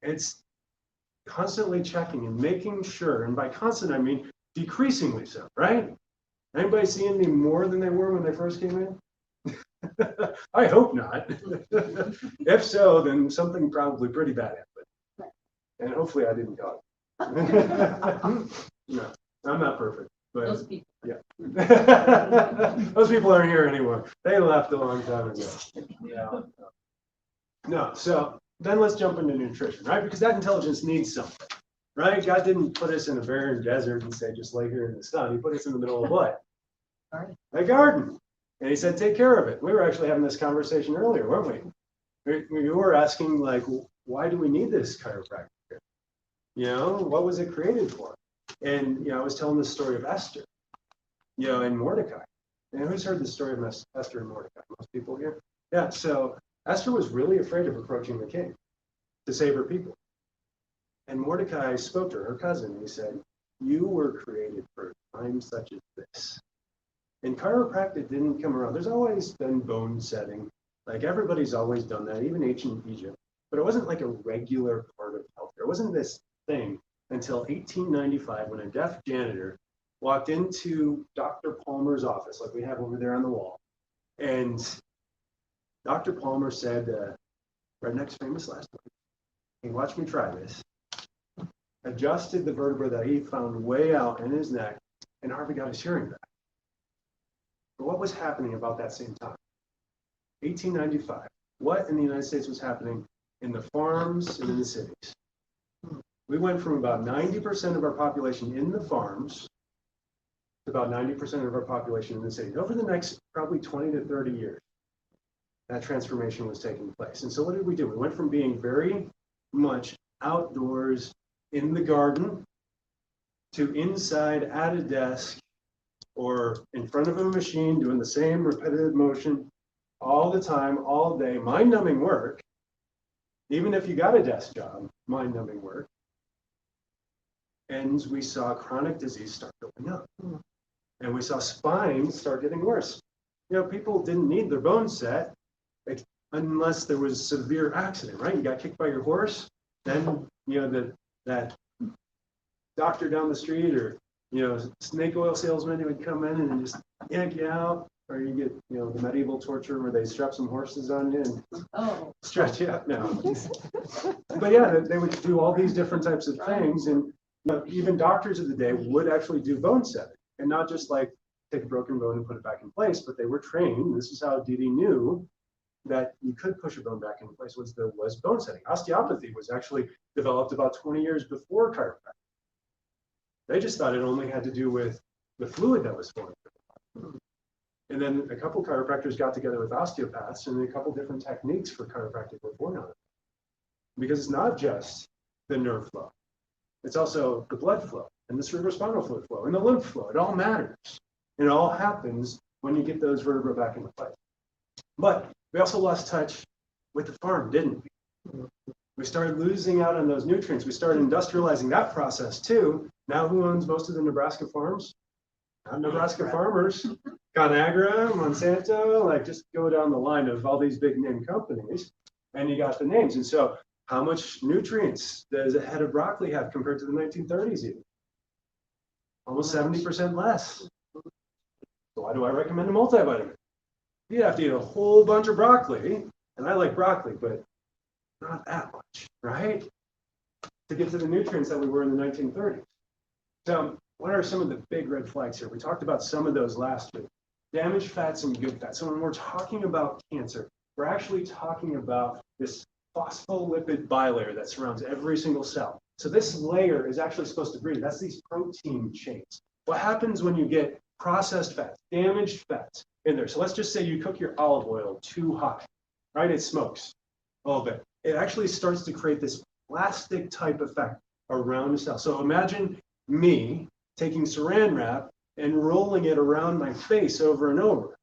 [SPEAKER 3] It's constantly checking and making sure, and by constant I mean decreasingly so, right? Anybody see any more than they were when they first came in? I hope not. If so, then something probably pretty bad happened. And hopefully I didn't cause it. No, I'm not perfect. But
[SPEAKER 4] Those people.
[SPEAKER 3] yeah. Those people aren't here anymore. They left a long time ago. Yeah. No, so then let's jump into nutrition, right? Because that intelligence needs something, right? God didn't put us in a barren desert and say, just lay here in the sun. He put us in the middle of what? A garden. And he said, take care of it. We were actually having this conversation earlier, weren't we? We were asking, like, why do we need this chiropractic? You know, what was it created for? And, you know, I was telling the story of Esther, you know, and Mordecai. And who's heard the story of Esther and Mordecai? Most people here? Yeah, so Esther was really afraid of approaching the king to save her people. And Mordecai spoke to her cousin, and he said, you were created for a time such as this. And chiropractic didn't come around. There's always been bone setting. Like, everybody's always done that, even ancient Egypt. But it wasn't like a regular part of healthcare. It wasn't this thing until 1895 when a deaf janitor walked into Dr. Palmer's office, like we have over there on the wall. And Dr. Palmer said, Redneck's famous last week, he watched me try this, adjusted the vertebra that he found way out in his neck, and Harvey got his hearing back. But what was happening about that same time? 1895. What in the United States was happening in the farms and in the cities? We went from about 90% of our population in the farms to about 90% of our population in the cities. Over the next probably 20 to 30 years, that transformation was taking place. And so what did we do? We went from being very much outdoors in the garden to inside at a desk or in front of a machine doing the same repetitive motion all the time, all day, mind-numbing work. Even if you got a desk job, mind-numbing work. And we saw chronic disease start going up. And we saw spines start getting worse. You know, people didn't need their bones set unless there was a severe accident, right? You got kicked by your horse, then, you know, that doctor down the street or, you know, snake oil salesman who would come in and just yank you out. Or you get, you know, the medieval torture where they strap some horses on you and stretch you out. No. But yeah, they would do all these different types of things. And even doctors of the day would actually do bone setting, and not just like take a broken bone and put it back in place, but they were trained. This is how Didi knew that you could push a bone back in place was bone setting. Osteopathy was actually developed about 20 years before chiropractic. They just thought it only had to do with the fluid that was flowing. And then a couple chiropractors got together with osteopaths, and a couple different techniques for chiropractic were born out of it. Because it's not just the nerve flow. It's also the blood flow and the cerebrospinal fluid flow and the lymph flow. It all matters. And it all happens when you get those vertebrae back into place. But we also lost touch with the farm, didn't we? We started losing out on those nutrients. We started industrializing that process too. Now who owns most of the Nebraska farms? Not Nebraska farmers. ConAgra, Monsanto, like just go down the line of all these big name companies, and you got the names. And so how much nutrients does a head of broccoli have compared to the 1930s even? Almost 70% less. So why do I recommend a multivitamin? You'd have to eat a whole bunch of broccoli, and I like broccoli, but not that much, right? To get to the nutrients that we were in the 1930s. So what are some of the big red flags here? We talked about some of those last week. Damaged fats and good fats. So when we're talking about cancer, we're actually talking about this phospholipid bilayer that surrounds every single cell. So this layer is actually supposed to breathe. That's these protein chains. What happens when you get processed fats, damaged fats in there? So let's just say you cook your olive oil too hot, right? It smokes a little bit. It actually starts to create this plastic type effect around the cell. So imagine me taking saran wrap and rolling it around my face over and over.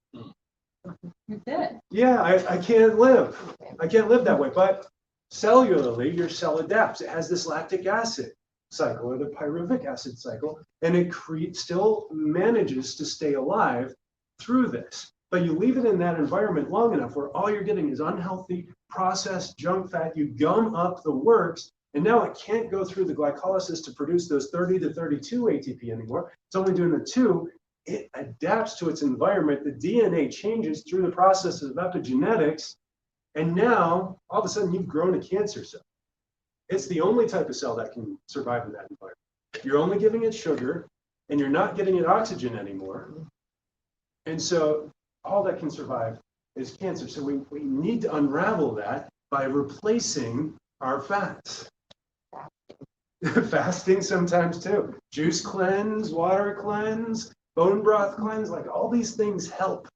[SPEAKER 4] You're dead.
[SPEAKER 3] Yeah, I can't live. I can't live that way. But cellularly, your cell adapts. It has this lactic acid cycle or the pyruvic acid cycle, and it still manages to stay alive through this. But you leave it in that environment long enough where all you're getting is unhealthy, processed junk fat. You gum up the works, and now it can't go through the glycolysis to produce those 30 to 32 ATP anymore. It's only doing the 2. It adapts to its environment. The DNA changes through the process of epigenetics, and now all of a sudden you've grown a cancer cell. It's the only type of cell that can survive in that environment. You're only giving it sugar, and you're not getting it oxygen anymore. And so all that can survive is cancer. So we need to unravel that by replacing our fats. Fasting sometimes too. Juice cleanse, water cleanse, bone broth cleanse, like all these things help.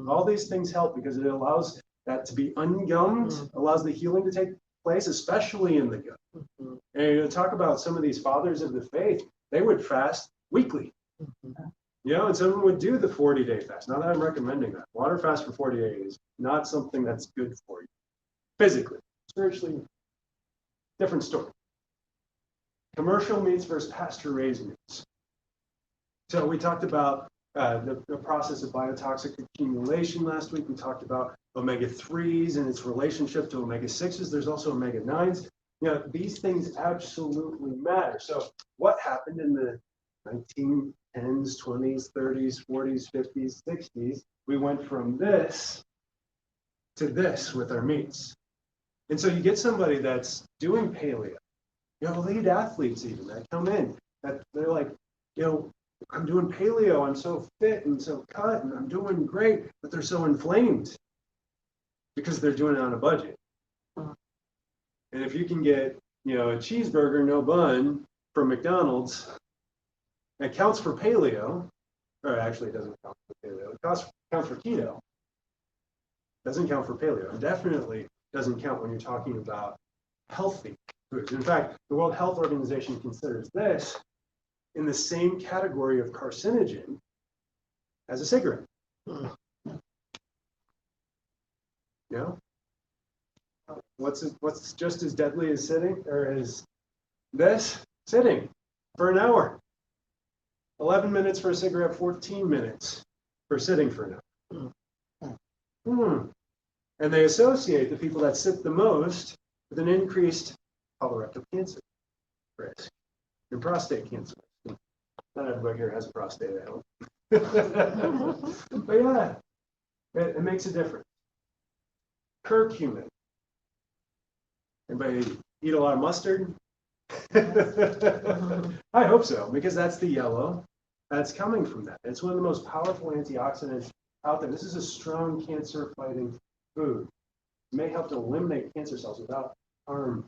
[SPEAKER 3] All these things help because it allows that to be ungummed, allows the healing to take place, especially in the gut. And you talk about some of these fathers of the faith, they would fast weekly. You know, and some of them would do the 40-day fast. Not that I'm recommending that. Water fast for 40 days is not something that's good for you. Physically, spiritually, different story. Commercial meats versus pasture-raised meats. So we talked about the process of biotoxic accumulation last week. We talked about omega-3s and its relationship to omega-6s. There's also omega-9s. You know, these things absolutely matter. So what happened in the 1910s, 20s, 30s, 40s, 50s, 60s? We went from this to this with our meats. And so you get somebody that's doing paleo, you know, elite athletes even that come in, that they're like, you know, I'm doing paleo, I'm so fit and so cut and I'm doing great, but they're so inflamed because they're doing it on a budget. And if you can get, you know, a cheeseburger, no bun from McDonald's, that counts for paleo, or actually it doesn't count for paleo, it counts for keto. Doesn't count for paleo. It definitely doesn't count when you're talking about healthy foods. In fact, the World Health Organization considers this in the same category of carcinogen as a cigarette. You know? What's just as deadly as sitting, or as this? Sitting for an hour. 11 minutes for a cigarette, 14 minutes for sitting for an hour. And they associate the people that sit the most with an increased colorectal cancer risk and prostate cancer. Not everybody here has a prostate, I hope. But yeah, it makes a difference. Curcumin. Anybody eat a lot of mustard? I hope so, because that's the yellow that's coming from that. It's one of the most powerful antioxidants out there. This is a strong cancer-fighting food. It may help to eliminate cancer cells without harm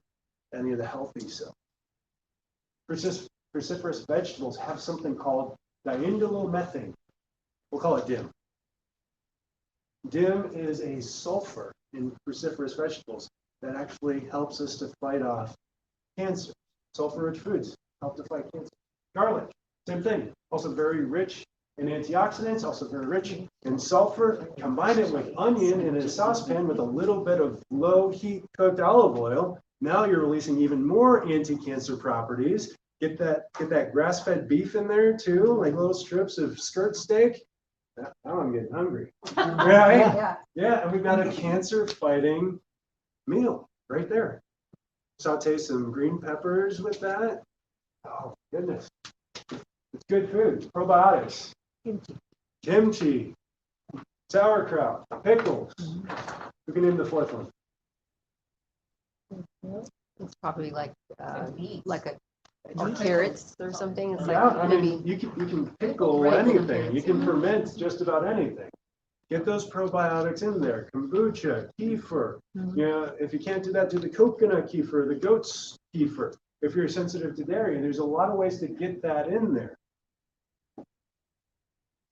[SPEAKER 3] any of the healthy cells. Cruciferous vegetables have something called diindolylmethane. We'll call it DIM. DIM is a sulfur in cruciferous vegetables that actually helps us to fight off cancer. Sulfur-rich foods help to fight cancer. Garlic, same thing, also very rich in antioxidants, also very rich in sulfur. Combine it with onion in a saucepan with a little bit of low heat cooked olive oil. Now you're releasing even more anti-cancer properties. Get that grass-fed beef in there too, like little strips of skirt steak. Now I'm getting hungry. Right?
[SPEAKER 5] Yeah.
[SPEAKER 3] Yeah, and we've got a cancer-fighting meal right there. Saute some green peppers with that. Oh, goodness. It's good food. Probiotics. Kimchi. Sauerkraut. Pickles. We can name the fourth one.
[SPEAKER 6] It's probably like carrots or something. It's
[SPEAKER 3] Yeah,
[SPEAKER 6] like
[SPEAKER 3] I
[SPEAKER 6] maybe
[SPEAKER 3] mean, you can pickle
[SPEAKER 6] Right.
[SPEAKER 3] anything. You can ferment just about anything. Get those probiotics in there. Kombucha, kefir.
[SPEAKER 6] Mhm.
[SPEAKER 3] Yeah, if you can't do that, do the coconut kefir, the goat's kefir. If you're sensitive to dairy, there's a lot of ways to get that in there.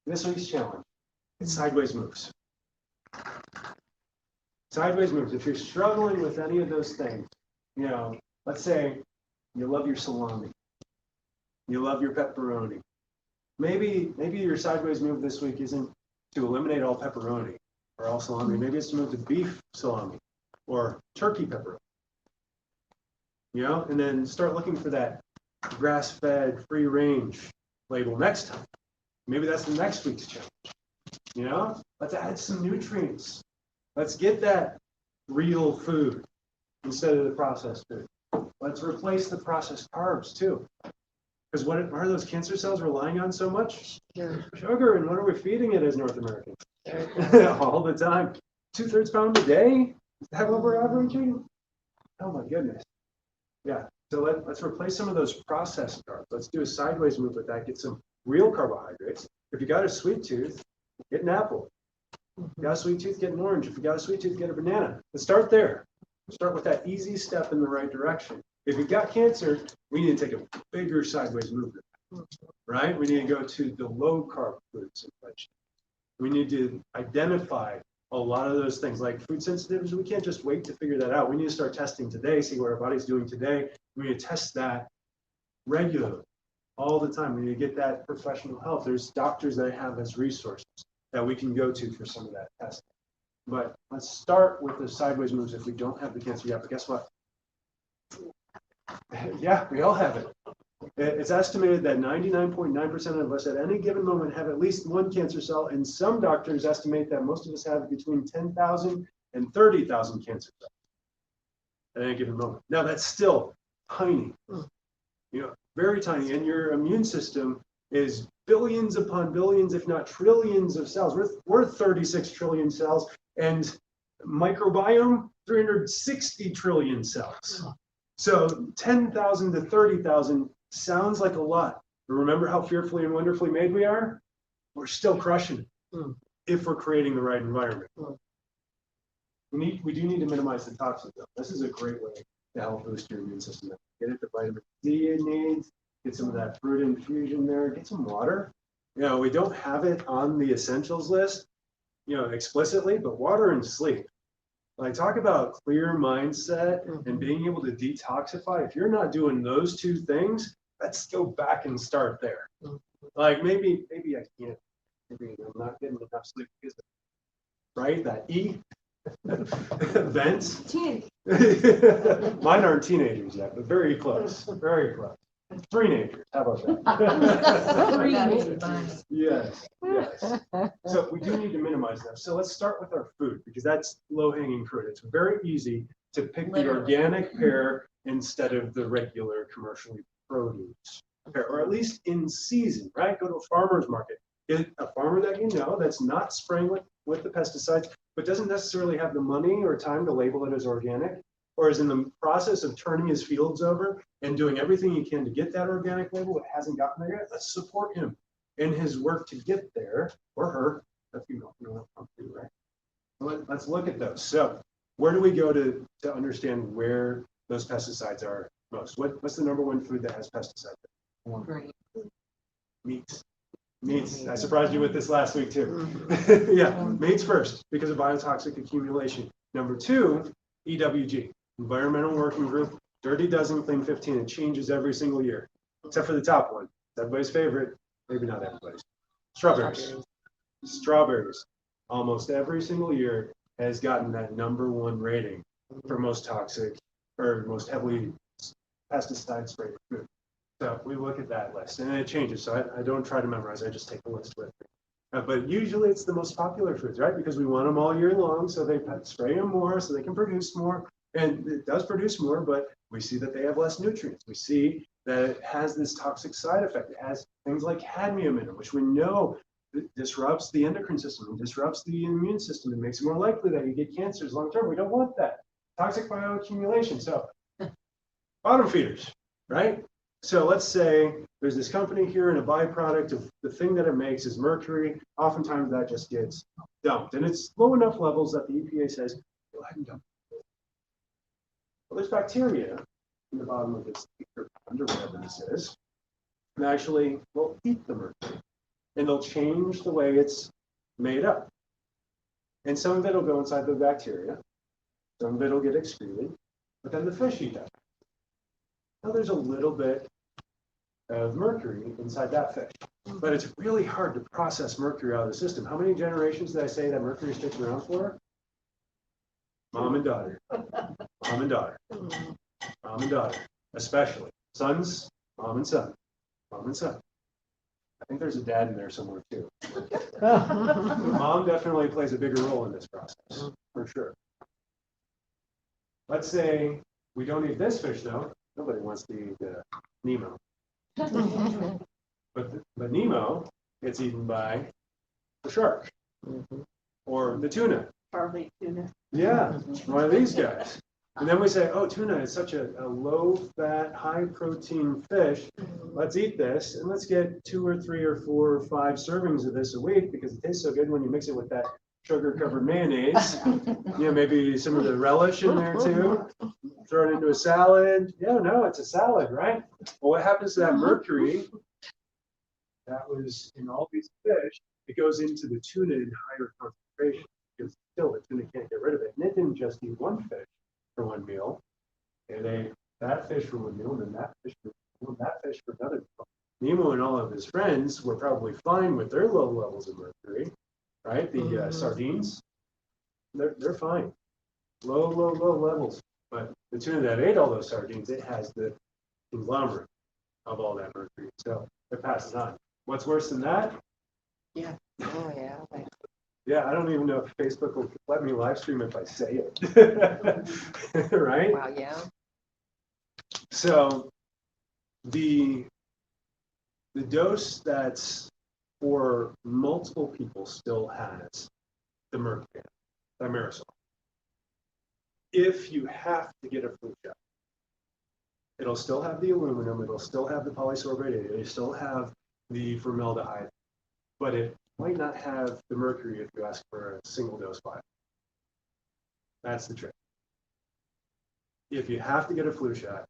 [SPEAKER 3] This week's challenge, it's sideways moves. Sideways moves. If you're struggling with any of those things, let's say you love your salami, you love your pepperoni. Maybe your sideways move this week isn't to eliminate all pepperoni or all salami. Maybe it's to move to beef salami or turkey pepperoni. And then start looking for that grass-fed, free-range label next time. Maybe that's the next week's challenge. Let's add some nutrients. Let's get that real food instead of the processed food. Let's replace the processed carbs too. Because what are those cancer cells relying on so much? Sugar. And what are we feeding it as North Americans? All the time. 2/3 pound a day? Is that what we're averaging? Oh my goodness. Yeah. So let's replace some of those processed carbs. Let's do a sideways move with that. Get some real carbohydrates. If you got a sweet tooth, get an apple. If you got a sweet tooth, get an orange. If you got a sweet tooth, get a banana. Let's start there. Start with that easy step in the right direction. If you've got cancer, we need to take a bigger sideways movement, right? We need to go to the low carb foods and vegetables. We need to identify a lot of those things like food sensitivities. We can't just wait to figure that out. We need to start testing today, see what our body's doing today. We need to test that regularly, all the time. We need to get that professional help. There's doctors that I have as resources that we can go to for some of that testing. But let's start with the sideways moves if we don't have the cancer yet. But guess what? Yeah, we all have it. It's estimated that 99.9% of us at any given moment have at least one cancer cell, and some doctors estimate that most of us have between 10,000 and 30,000 cancer cells at any given moment. Now, that's still tiny, very tiny, and your immune system is billions upon billions, if not trillions of cells. We're 36 trillion cells, and microbiome, 360 trillion cells. So 10,000 to 30,000 sounds like a lot, but remember how fearfully and wonderfully made we are? We're still crushing it if we're creating the right environment. We do need to minimize the toxins, though. This is a great way to help boost your immune system. Get it the vitamin D it needs, get some of that fruit infusion there, get some water. We don't have it on the essentials list, explicitly, but water and sleep. When I talk about clear mindset and being able to detoxify, if you're not doing those two things, let's go back and start there. Like maybe I can't, maybe I'm not getting enough sleep because, right? That E vents. Mine aren't teenagers yet, but very close, very close. Teenagers, how about that? Yes. So we do need to minimize them. So let's start with our food because that's low-hanging fruit. It's very easy to pick the organic pear instead of the regular commercially produce pear, or at least in season, right? Go to a farmer's market. Get a farmer that that's not spraying with the pesticides, but doesn't necessarily have the money or time to label it as organic, or is in the process of turning his fields over and doing everything he can to get that organic label, it hasn't gotten there yet. Let's support him in his work to get there, or her, if you know, right? Let's look at those. So where do we go to understand where those pesticides are most? What's the number one food that has pesticides? Meats. Meats. I surprised you with this last week too. Yeah, meats first because of biotoxic accumulation. Number two, EWG. Environmental Working Group, Dirty Dozen, Clean 15. It changes every single year. except for the top one. It's everybody's favorite, maybe not everybody's. Strawberries. Strawberries. Almost every single year has gotten that #1 rating for most toxic or most heavily pesticide sprayed food. So we look at that list and it changes. So I don't try to memorize, I just take the list with me. But usually it's the most popular foods, right? Because we want them all year long, so they spray them more so they can produce more. And it does produce more, but we see that they have less nutrients. We see that it has this toxic side effect. It has things like cadmium in it, which we know disrupts the endocrine system, and disrupts the immune system, and makes it more likely that you get cancers long term. We don't want that. Toxic bioaccumulation. So bottom feeders, right? So let's say there's this company here and a byproduct of the thing that it makes is mercury. Oftentimes that just gets dumped. And it's low enough levels that the EPA says, go ahead and dump it. Well, there's bacteria in the bottom of this or whatever this is, and actually will eat the mercury. And they'll change the way it's made up. And some of it will go inside the bacteria. Some of it will get excreted. But then the fish eat that. Now there's a little bit of mercury inside that fish. But it's really hard to process mercury out of the system. How many generations did I say that mercury sticks around for? Mom and daughter. Mom and daughter. Mom and daughter. Especially. Sons, mom and son. Mom and son. I think there's a dad in there somewhere too. Mom definitely plays a bigger role in this process, for sure. Let's say we don't eat this fish though. Nobody wants to eat Nemo. But Nemo gets eaten by the shark or the tuna.
[SPEAKER 4] Harvey tuna.
[SPEAKER 3] Yeah, one of these guys. And then we say, oh, tuna is such a low-fat, high-protein fish. Let's eat this, and let's get 2 or 3 or 4 or 5 servings of this a week because it tastes so good when you mix it with that sugar-covered mayonnaise. Maybe some of the relish in there too. Throw it into a salad. Yeah, no, it's a salad, right? Well, what happens to that mercury that was in all these fish? It goes into the tuna in higher concentration because still the tuna can't get rid of it. And it didn't just eat one fish for one meal. It ate that fish for one meal, and then that fish for one, and that fish for another meal. Nemo and all of his friends were probably fine with their low levels of mercury, right? The sardines, they're fine. Low levels. But the tuna that ate all those sardines, it has the conglomerate of all that mercury. So it passes on. What's worse than that?
[SPEAKER 6] Yeah. Oh, yeah.
[SPEAKER 3] Yeah, I don't even know if Facebook will let me live stream if I say it. Right?
[SPEAKER 6] Wow, yeah.
[SPEAKER 3] So the dose that's for multiple people still has the mercury, thimerosal. If you have to get a flu shot, it'll still have the aluminum, it'll still have the polysorbate, it'll still have the formaldehyde, but it might not have the mercury if you ask for a single dose vial. That's the trick. If you have to get a flu shot,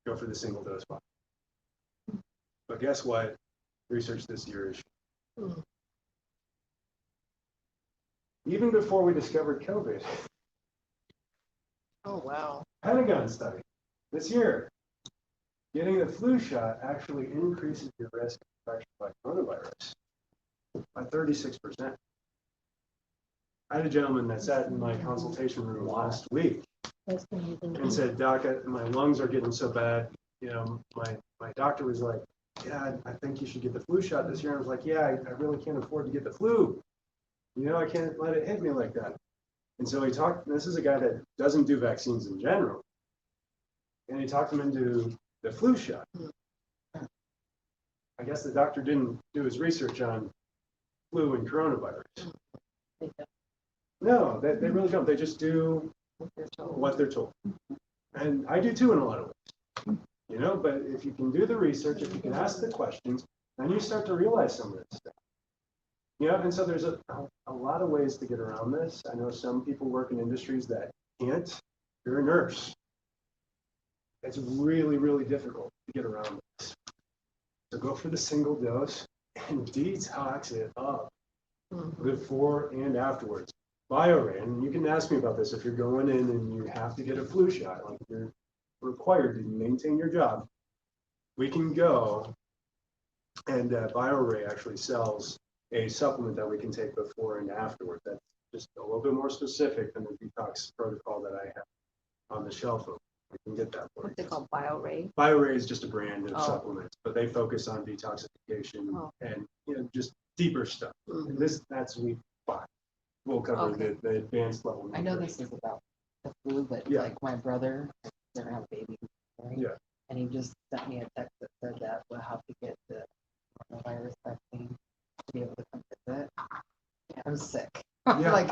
[SPEAKER 3] go for the single dose vial. But guess what? Research this year is even before we discovered COVID.
[SPEAKER 6] Oh, wow.
[SPEAKER 3] Pentagon study this year. Getting a flu shot actually increases your risk of infection by coronavirus by 36%. I had a gentleman that sat in my consultation room last week and said, Doc, my lungs are getting so bad. My doctor was like, yeah, I think you should get the flu shot this year. I was like, yeah, I really can't afford to get the flu. I can't let it hit me like that. And so he talked, this is a guy that doesn't do vaccines in general. And he talked him into the flu shot. I guess the doctor didn't do his research on flu and coronavirus. No, they really don't. They just do what they're told. And I do too in a lot of ways. But if you can do the research, if you can ask the questions, then you start to realize some of this stuff. And so there's a lot of ways to get around this. I know some people work in industries that can't. You're a nurse. It's really, really difficult to get around this. So go for the single dose and detox it up before and afterwards. BioRan, and you can ask me about this if you're going in and you have to get a flu shot, like you're required to maintain your job. we can go, and BioRay actually sells a supplement that we can take before and afterward. That's just a little bit more specific than the detox protocol that I have on the shelf. We can get that for
[SPEAKER 6] What's
[SPEAKER 3] you.
[SPEAKER 6] it called, BioRay?
[SPEAKER 3] BioRay is just a brand of
[SPEAKER 6] Oh.
[SPEAKER 3] supplements, but they focus on detoxification
[SPEAKER 6] Oh.
[SPEAKER 3] and just deeper stuff.
[SPEAKER 6] Mhm.
[SPEAKER 3] That's week 5. We'll cover
[SPEAKER 6] Okay.
[SPEAKER 3] the advanced level.
[SPEAKER 6] I know this is about the flu, but
[SPEAKER 3] Yeah.
[SPEAKER 6] like my brother, they're gonna have a baby, right?
[SPEAKER 3] Yeah.
[SPEAKER 6] And he just sent me a text that said that we'll have to get the coronavirus vaccine to be able to come visit. I'm sick.
[SPEAKER 3] Yeah.
[SPEAKER 6] Like,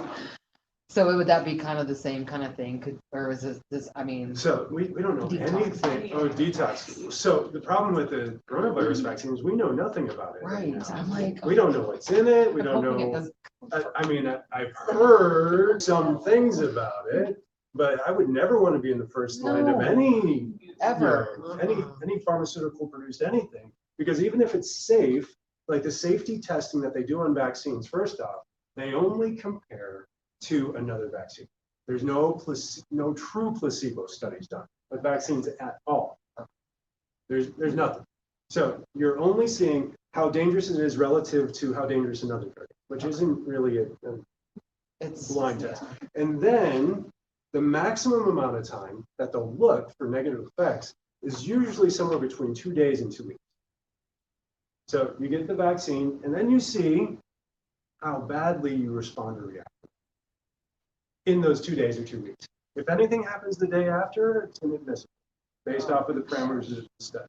[SPEAKER 6] so would that be kind of the same kind of thing? Or is this, I mean,
[SPEAKER 3] So we don't know
[SPEAKER 6] Detox.
[SPEAKER 3] anything. Oh, detox. So the problem with the coronavirus vaccine is we know nothing about it.
[SPEAKER 6] right,
[SPEAKER 3] now.
[SPEAKER 6] I'm like.
[SPEAKER 3] We don't know what's in it. We
[SPEAKER 6] I'm
[SPEAKER 3] don't
[SPEAKER 6] hoping it
[SPEAKER 3] know.
[SPEAKER 6] doesn't-
[SPEAKER 3] I mean, I've heard some things about it, but I would never want to be in the first line of
[SPEAKER 6] No.
[SPEAKER 3] any
[SPEAKER 6] Ever.
[SPEAKER 3] any pharmaceutical produced anything, because even if it's safe, like the safety testing that they do on vaccines, first off, they only compare to another vaccine. There's no true placebo studies done with vaccines at all. There's nothing. So you're only seeing how dangerous it is relative to how dangerous another drug is, which isn't really a
[SPEAKER 6] It's
[SPEAKER 3] blind test. And then the maximum amount of time that they'll look for negative effects is usually somewhere between 2 days and 2 weeks. So you get the vaccine, and then you see how badly you respond or react in those 2 days or 2 weeks. If anything happens the day after, it's inadmissible based off of the parameters of the study.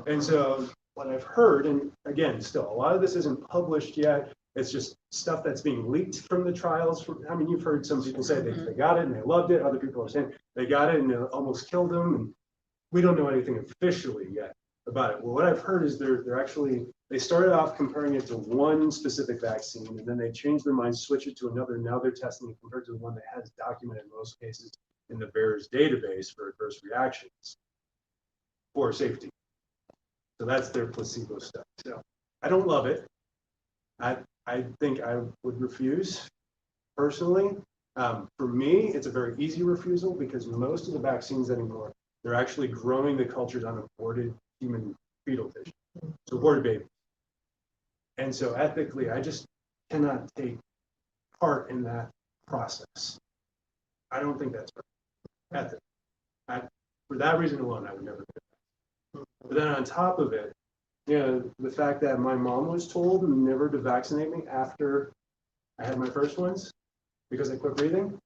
[SPEAKER 3] And so what I've heard, and again, still, a lot of this isn't published yet. It's just stuff that's being leaked from the trials. I mean, you've heard some people say they got it and they loved it. Other people are saying they got it and it almost killed them. And we don't know anything officially yet about it. Well, what I've heard is they started off comparing it to one specific vaccine, and then they changed their minds, switch it to another. And now they're testing it compared to the one that has documented in most cases in the VAERS database for adverse reactions for safety. So that's their placebo stuff. So I don't love it. I think I would refuse personally. For me, it's a very easy refusal because most of the vaccines anymore, they're actually growing the cultures on aborted human fetal tissue, so aborted babies. And so ethically, I just cannot take part in that process. I don't think that's right. Ethic. For that reason alone, I would never do it. But then on top of it, the fact that my mom was told never to vaccinate me after I had my first ones because I quit breathing.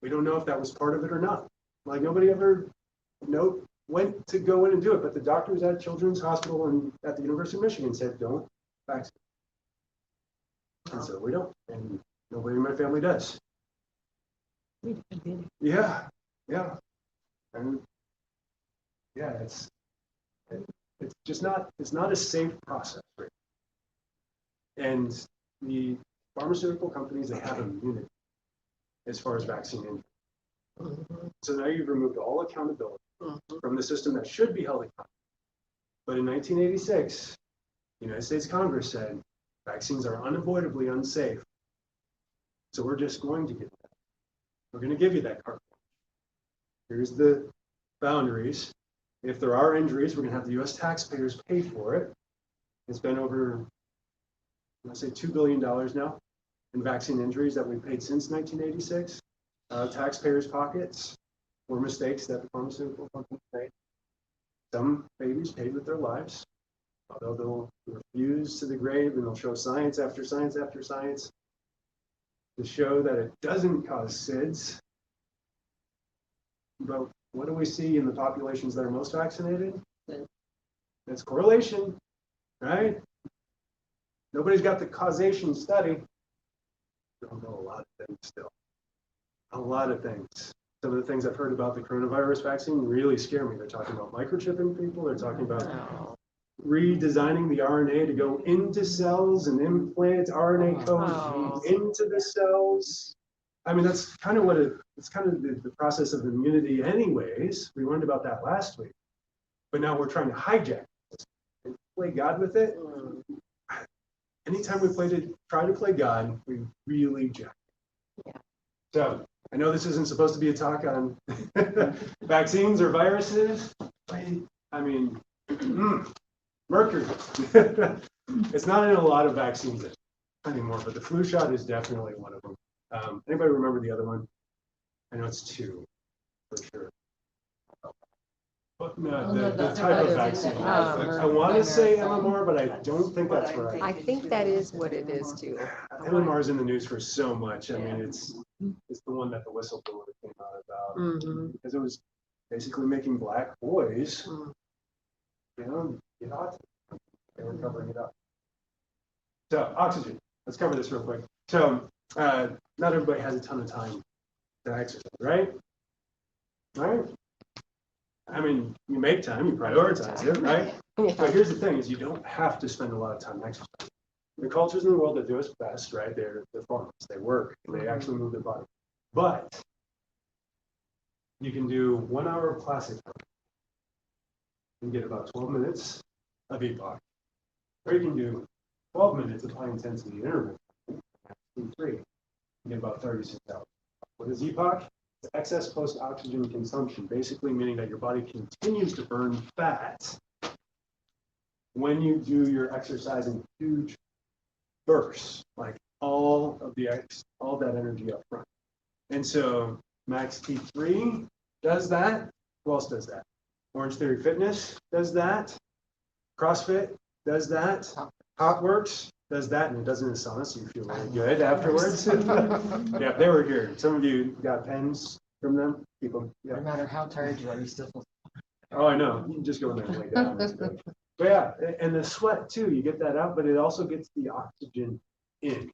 [SPEAKER 3] We don't know if that was part of it or not. Like nobody ever went to go in and do it, but the doctors at Children's Hospital and at the University of Michigan said, don't vaccinate. And so we don't, and nobody in my family does. Yeah. And yeah, it's just not, it's not a safe process. Right? And the pharmaceutical companies, they have immunity as far as vaccine injury. So now you've removed all accountability from the system that should be held accountable. But in 1986, the United States Congress said vaccines are unavoidably unsafe. So we're just going to give that. We're going to give you that carte blanche. Here's the boundaries. If there are injuries, we're going to have the U.S. taxpayers pay for it. It's been over, let's say, $2 billion now in vaccine injuries that we've paid since 1986. Taxpayers' pockets for mistakes that the pharmaceutical companies made. Some babies paid with their lives, although they'll refuse to the grave and they'll show science after science after science to show that it doesn't cause SIDS. But what do we see in the populations that are most vaccinated? That's correlation, right? Nobody's got the causation study. Don't know a lot of things still. A lot of things. Some of the things I've heard about the coronavirus vaccine really scare me. They're talking about microchipping people. They're talking about redesigning the RNA to go into cells and implant RNA codes into the cells. I mean, that's kind of it's kind of the process of immunity anyways. We learned about that last week. But now we're trying to hijack it and play God with it. Anytime we try to play God, we really jack it. So I know this isn't supposed to be a talk on vaccines or viruses. I mean, mercury. It's not in a lot of vaccines anymore, but the flu shot is definitely one of them. Anybody remember the other one? I know it's 2 for sure. But no, the type of vaccine. I want to say MMR, but I don't think that's right.
[SPEAKER 7] I think that is what it is too.
[SPEAKER 3] MMR is in the news for so much. I mean, it's the one that the whistleblower came out about because it was basically making black boys, you know, get autism. They were covering it up. So oxygen. Let's cover this real quick. So not everybody has a ton of time to exercise, right? Right? I mean, you make time, you prioritize it, right? But here's the thing: is you don't have to spend a lot of time exercising. The cultures in the world that do us best, right? They're farmers. They work. They actually move their body. But you can do 1 hour of classic and get about 12 minutes of Epoch, or you can do 12 minutes of high intensity interval. 3 and get about 36 hours. What is Epoch? It's excess post-oxygen consumption, basically meaning that your body continues to burn fat when you do your exercise in huge bursts, like all that energy up front. And so Max T3 does that. Who else does that? Orange Theory Fitness does that. CrossFit does that. Hotworks does that, and it does it in a sauna, so you feel really good afterwards. Yeah, they were here. Some of you got pens from them. Keep them. Yeah.
[SPEAKER 6] No matter how tired you are, you still feel.
[SPEAKER 3] Oh, I know. You can just go in there and lay down. But yeah, and the sweat too. You get that out, but it also gets the oxygen in.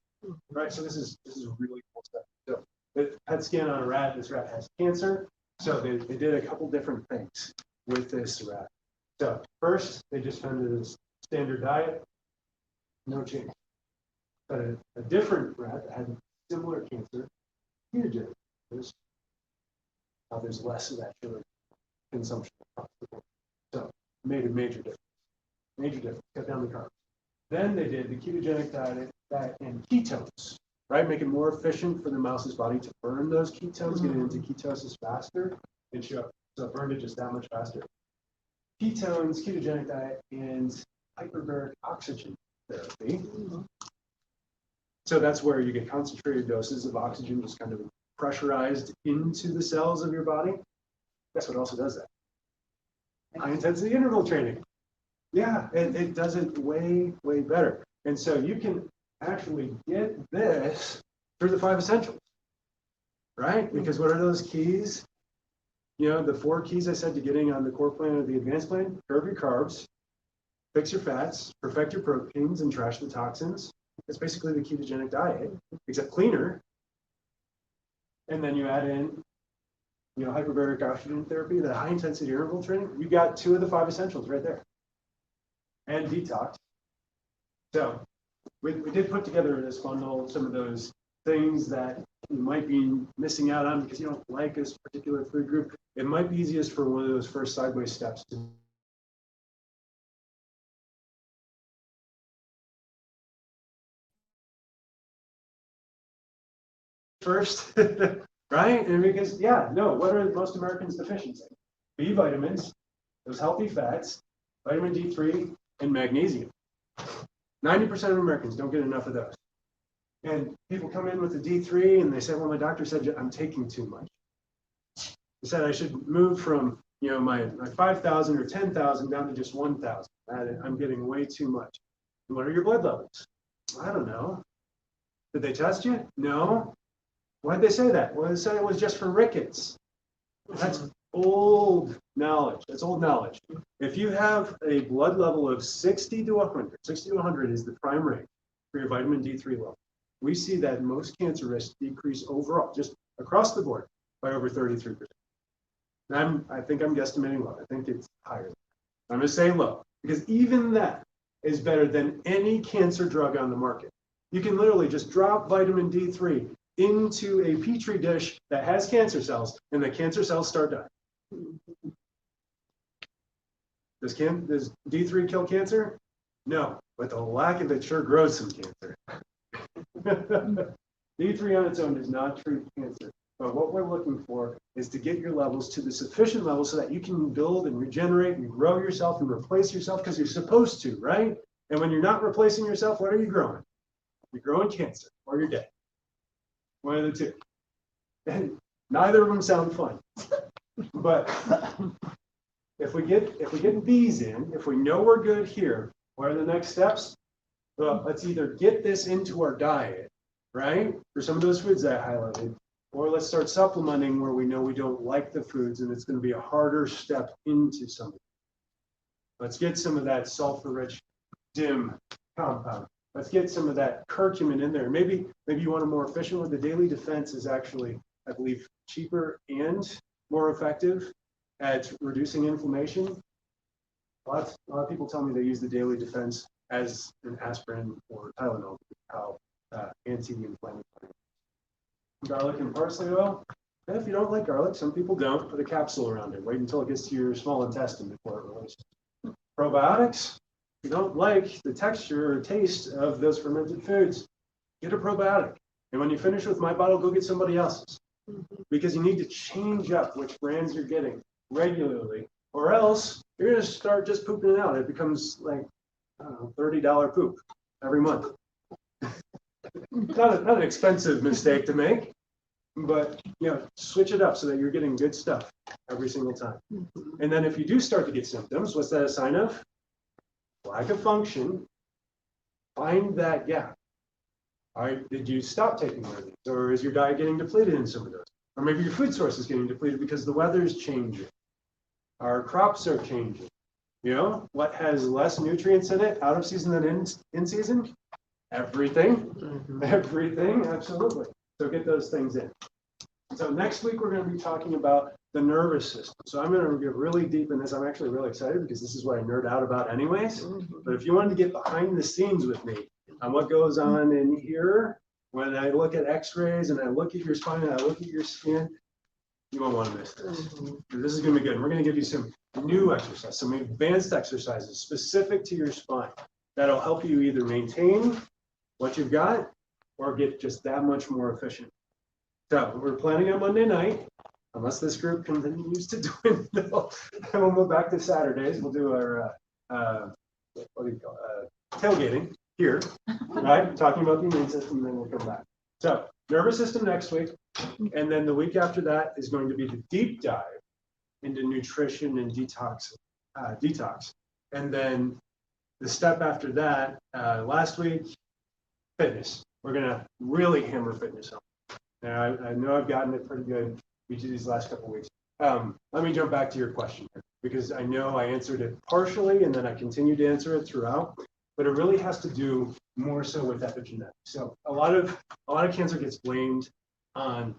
[SPEAKER 3] Right. So this is really cool stuff. So the PET scan on a rat. This rat has cancer. So they did a couple different things with this rat. So first, they just found this standard diet. No change. But a different rat that had similar cancer, ketogenic. There's less of that sugar consumption across the board. So made a major difference. Major difference. Cut down the carbs. Then they did the ketogenic diet and ketones, right? Make it more efficient for the mouse's body to burn those ketones, get it into ketosis faster, and so it burned it just that much faster. Ketones, ketogenic diet, and hyperbaric oxygen therapy. So that's where you get concentrated doses of oxygen just kind of pressurized into the cells of your body. Guess what also does that? High intensity interval training. Yeah, it does it way, way better. And so you can actually get this through the 5 essentials, right? Because what are those keys? You know, the 4 keys I said to getting on the core plan or the advanced plan: curb your carbs, fix your fats, perfect your proteins, and trash the toxins. It's basically the ketogenic diet, except cleaner. And then you add in, you know, hyperbaric oxygen therapy, the high intensity interval training. You got 2 of the 5 essentials right there. And detox. So we did put together in this bundle some of those things that you might be missing out on because you don't like this particular food group. It might be easiest for one of those first sideways steps to first, right? And because, yeah, no, what are most Americans deficient in? B vitamins, those healthy fats, vitamin D3, and magnesium. 90% of Americans don't get enough of those. And people come in with the D3 and they say, well, my doctor said I'm taking too much. He said I should move from, you know, my 5,000 or 10,000 down to just 1,000. I'm getting way too much. And what are your blood levels? I don't know. Did they test you? No. Why'd they say that? Well, they said it was just for rickets. That's old knowledge. That's old knowledge. If you have a blood level of 60 to 100 is the prime range for your vitamin D3 level. We see that most cancer risks decrease overall, just across the board, by over 33%. And I think I'm guesstimating low. I think it's higher. I'm going to say low, because even that is better than any cancer drug on the market. You can literally just drop vitamin D3 into a petri dish that has cancer cells, and the cancer cells start dying. Does D3 kill cancer? No, but the lack of it sure grows some cancer. D3 on its own does not treat cancer. But what we're looking for is to get your levels to the sufficient level so that you can build and regenerate and grow yourself and replace yourself because you're supposed to, right? And when you're not replacing yourself, what are you growing? You're growing cancer or you're dead. One of the two. And neither of them sound fun. But if we get these in, if we know we're good here, what are the next steps? Well, let's either get this into our diet, right? For some of those foods that I highlighted, or let's start supplementing where we know we don't like the foods and it's going to be a harder step into something. Let's get some of that sulfur-rich DIM compound. Let's get some of that curcumin in there. Maybe you want a more efficient one. The daily defense is actually, I believe, cheaper and more effective at reducing inflammation. A lot of people tell me they use the daily defense as an aspirin or Tylenol, how anti-inflammatory. Garlic and parsley oil. And if you don't like garlic, some people don't, put a capsule around it. Wait until it gets to your small intestine before it releases. Probiotics. If you don't like the texture or taste of those fermented foods, get a probiotic. And when you finish with my bottle, go get somebody else's. Because you need to change up which brands you're getting regularly, or else you're going to start just pooping it out. It becomes like, I don't know, $30 poop every month. Not an expensive mistake to make, but switch it up so that you're getting good stuff every single time. And then if you do start to get symptoms, what's that a sign of? Lack of function. Find that gap. All right, did you stop taking one of these? Or is your diet getting depleted in some of those? Or maybe your food source is getting depleted because the weather's changing. Our crops are changing. What has less nutrients in it out of season than in season? Everything. Everything, absolutely. So get those things in. So next week we're going to be talking about the nervous system. So I'm going to get really deep in this. I'm actually really excited because this is what I nerd out about anyways. But if you wanted to get behind the scenes with me on what goes on in here, when I look at x-rays and I look at your spine and I look at your skin, you won't want to miss this. This is going to be good. We're going to give you some new exercises, some advanced exercises specific to your spine that'll help you either maintain what you've got or get just that much more efficient. So we're planning on Monday night, unless this group continues to dwindle, and we'll move back to Saturdays. We'll do our tailgating here, right? Talking about the immune system, and then we'll come back. So nervous system next week, and then the week after that is going to be the deep dive into nutrition and detox. And then the step after that, last week, fitness. We're going to really hammer fitness home. Now, I know I've gotten it pretty good each of these last couple of weeks. Let me jump back to your question here, because I know I answered it partially and then I continue to answer it throughout, but it really has to do more so with epigenetics. So a lot of cancer gets blamed on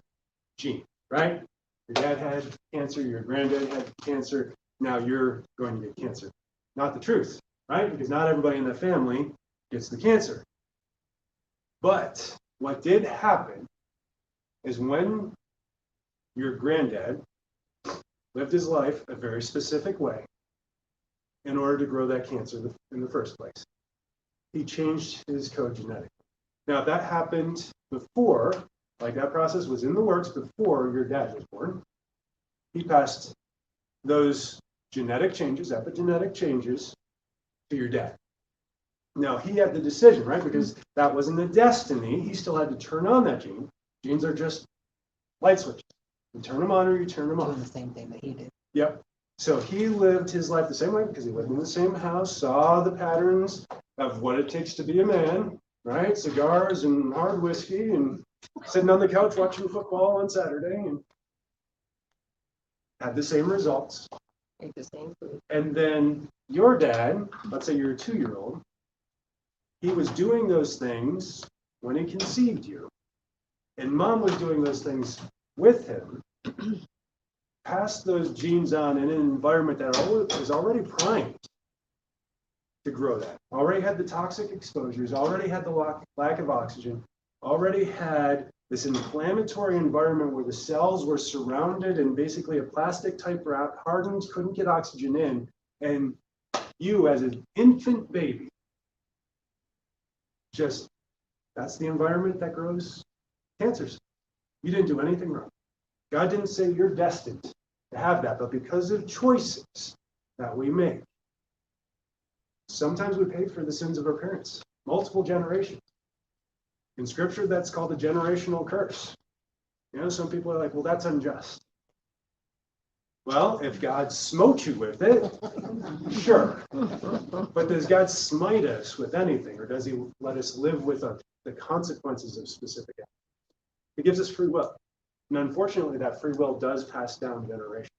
[SPEAKER 3] gene, right? Your dad had cancer, your granddad had cancer, now you're going to get cancer. Not the truth, right? Because not everybody in the family gets the cancer. But what did happen is when your granddad lived his life a very specific way in order to grow that cancer in the first place, he changed his code genetically. Now, if that happened before, like that process was in the works before your dad was born, he passed those genetic changes, epigenetic changes, to your dad. Now, he had the decision, right? Because that wasn't a destiny. He still had to turn on that gene. Genes are just light switches. You turn them on or you turn them
[SPEAKER 6] Doing
[SPEAKER 3] off.
[SPEAKER 6] the same thing that he did.
[SPEAKER 3] Yep. So he lived his life the same way because he lived in the same house, saw the patterns of what it takes to be a man, right? Cigars and hard whiskey and sitting on the couch watching football on Saturday, and had the same results.
[SPEAKER 7] Ate the same food.
[SPEAKER 3] And then your dad, let's say you're a 2-year-old, he was doing those things when he conceived you. And mom was doing those things with him, passed those genes on in an environment that was already primed to grow that. Already had the toxic exposures, already had the lack of oxygen, already had this inflammatory environment where the cells were surrounded in basically a plastic type wrap, hardened, couldn't get oxygen in, and you as an infant baby, that's the environment that grows cancers. You didn't do anything wrong. God didn't say you're destined to have that, but because of choices that we make, sometimes we pay for the sins of our parents, multiple generations. In Scripture, that's called a generational curse. You know, some people are like, well, that's unjust. Well, if God smote you with it, sure. But does God smite us with anything, or does he let us live with the consequences of specific actions? He gives us free will. And unfortunately, that free will does pass down generations.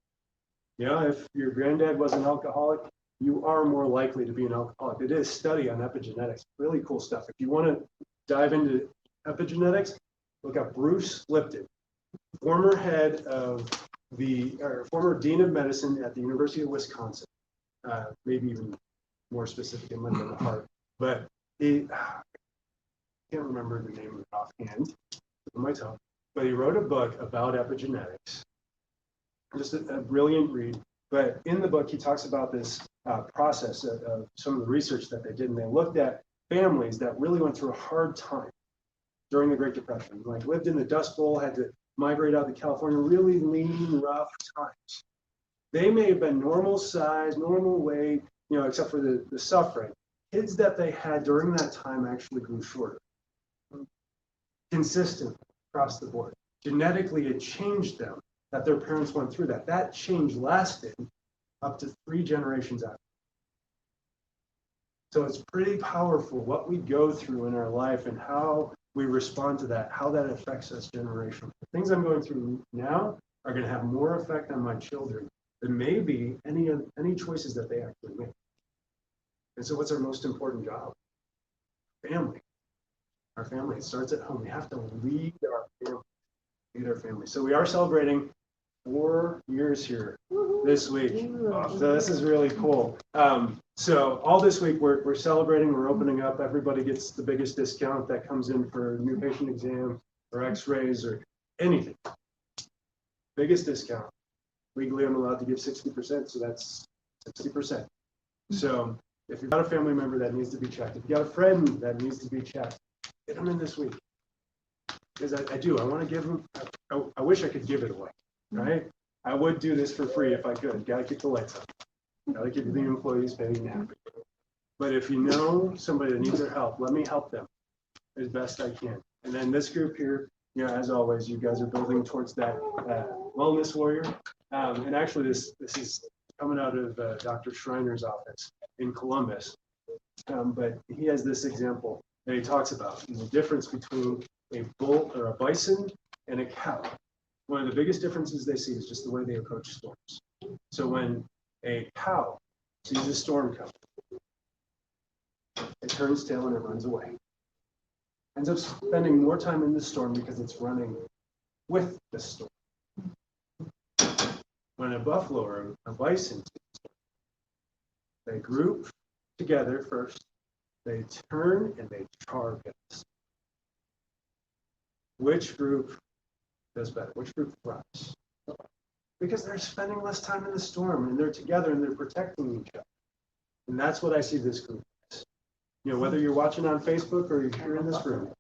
[SPEAKER 3] You know, if your granddad was an alcoholic, you are more likely to be an alcoholic. They did a study on epigenetics, really cool stuff. If you want to dive into epigenetics, look up Bruce Lipton, former former dean of medicine at the University of Wisconsin. Maybe even more specific, it might have been the heart. But I can't remember the name of it offhand on my tongue. But he wrote a book about epigenetics. Just a brilliant read. But in the book, he talks about this process of some of the research that they did. And they looked at families that really went through a hard time during the Great Depression, like lived in the Dust Bowl, had to migrate out to California, really lean, rough times. They may have been normal size, normal weight, you know, except for the suffering. Kids that they had during that time actually grew shorter. Consistent across the board. Genetically, it changed them that their parents went through that. That change lasted up to 3 generations after. So it's pretty powerful what we go through in our life and how we respond to that, how that affects us generationally. The things I'm going through now are going to have more effect on my children than maybe any choices that they actually make. And so what's our most important job? Family. Our family. It starts at home. We have to lead our family. Lead our family. So we are celebrating 4 years here this week. So this is really cool. So all this week we're celebrating, we're opening up. Everybody gets the biggest discount that comes in for a new patient exam or x-rays or anything. Biggest discount. Legally, I'm allowed to give 60%, so that's 60%. So if you've got a family member that needs to be checked, if you've got a friend that needs to be checked, get them in this week. Because I do. I want to give them, I wish I could give it away, right? I would do this for free if I could. Got to keep the lights on. Got to keep the employees paid and happy. But if you know somebody that needs our help, let me help them as best I can. And then this group here, you know, as always, you guys are building towards that wellness warrior. And actually, this is coming out of Dr. Schreiner's office in Columbus. But he has this example that he talks about, the difference between a bull or a bison and a cow. One of the biggest differences they see is just the way they approach storms. So when a cow sees a storm coming, it turns tail and it runs away. Ends up spending more time in the storm because it's running with the storm. When a buffalo or a bison, they group together first, they turn and they charge us. Which group does better? Which group thrives? Because they're spending less time in the storm and they're together and they're protecting each other. And that's what I see this group as. You know, whether you're watching on Facebook or you're here in this room,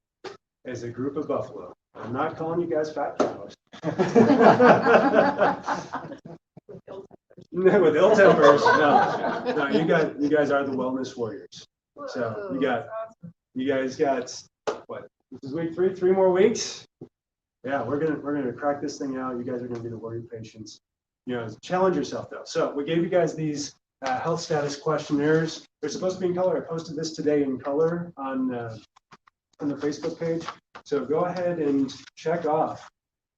[SPEAKER 3] as a group of buffalo. I'm not calling you guys fat cows. With ill tempers. No, you guys are the wellness warriors. So you guys got what? This is week 3, 3 more weeks. Yeah, we're gonna crack this thing out. You guys are gonna be the warrior patients. You know, challenge yourself though. So we gave you guys these health status questionnaires. They're supposed to be in color. I posted this today in color on the Facebook page. So go ahead and check off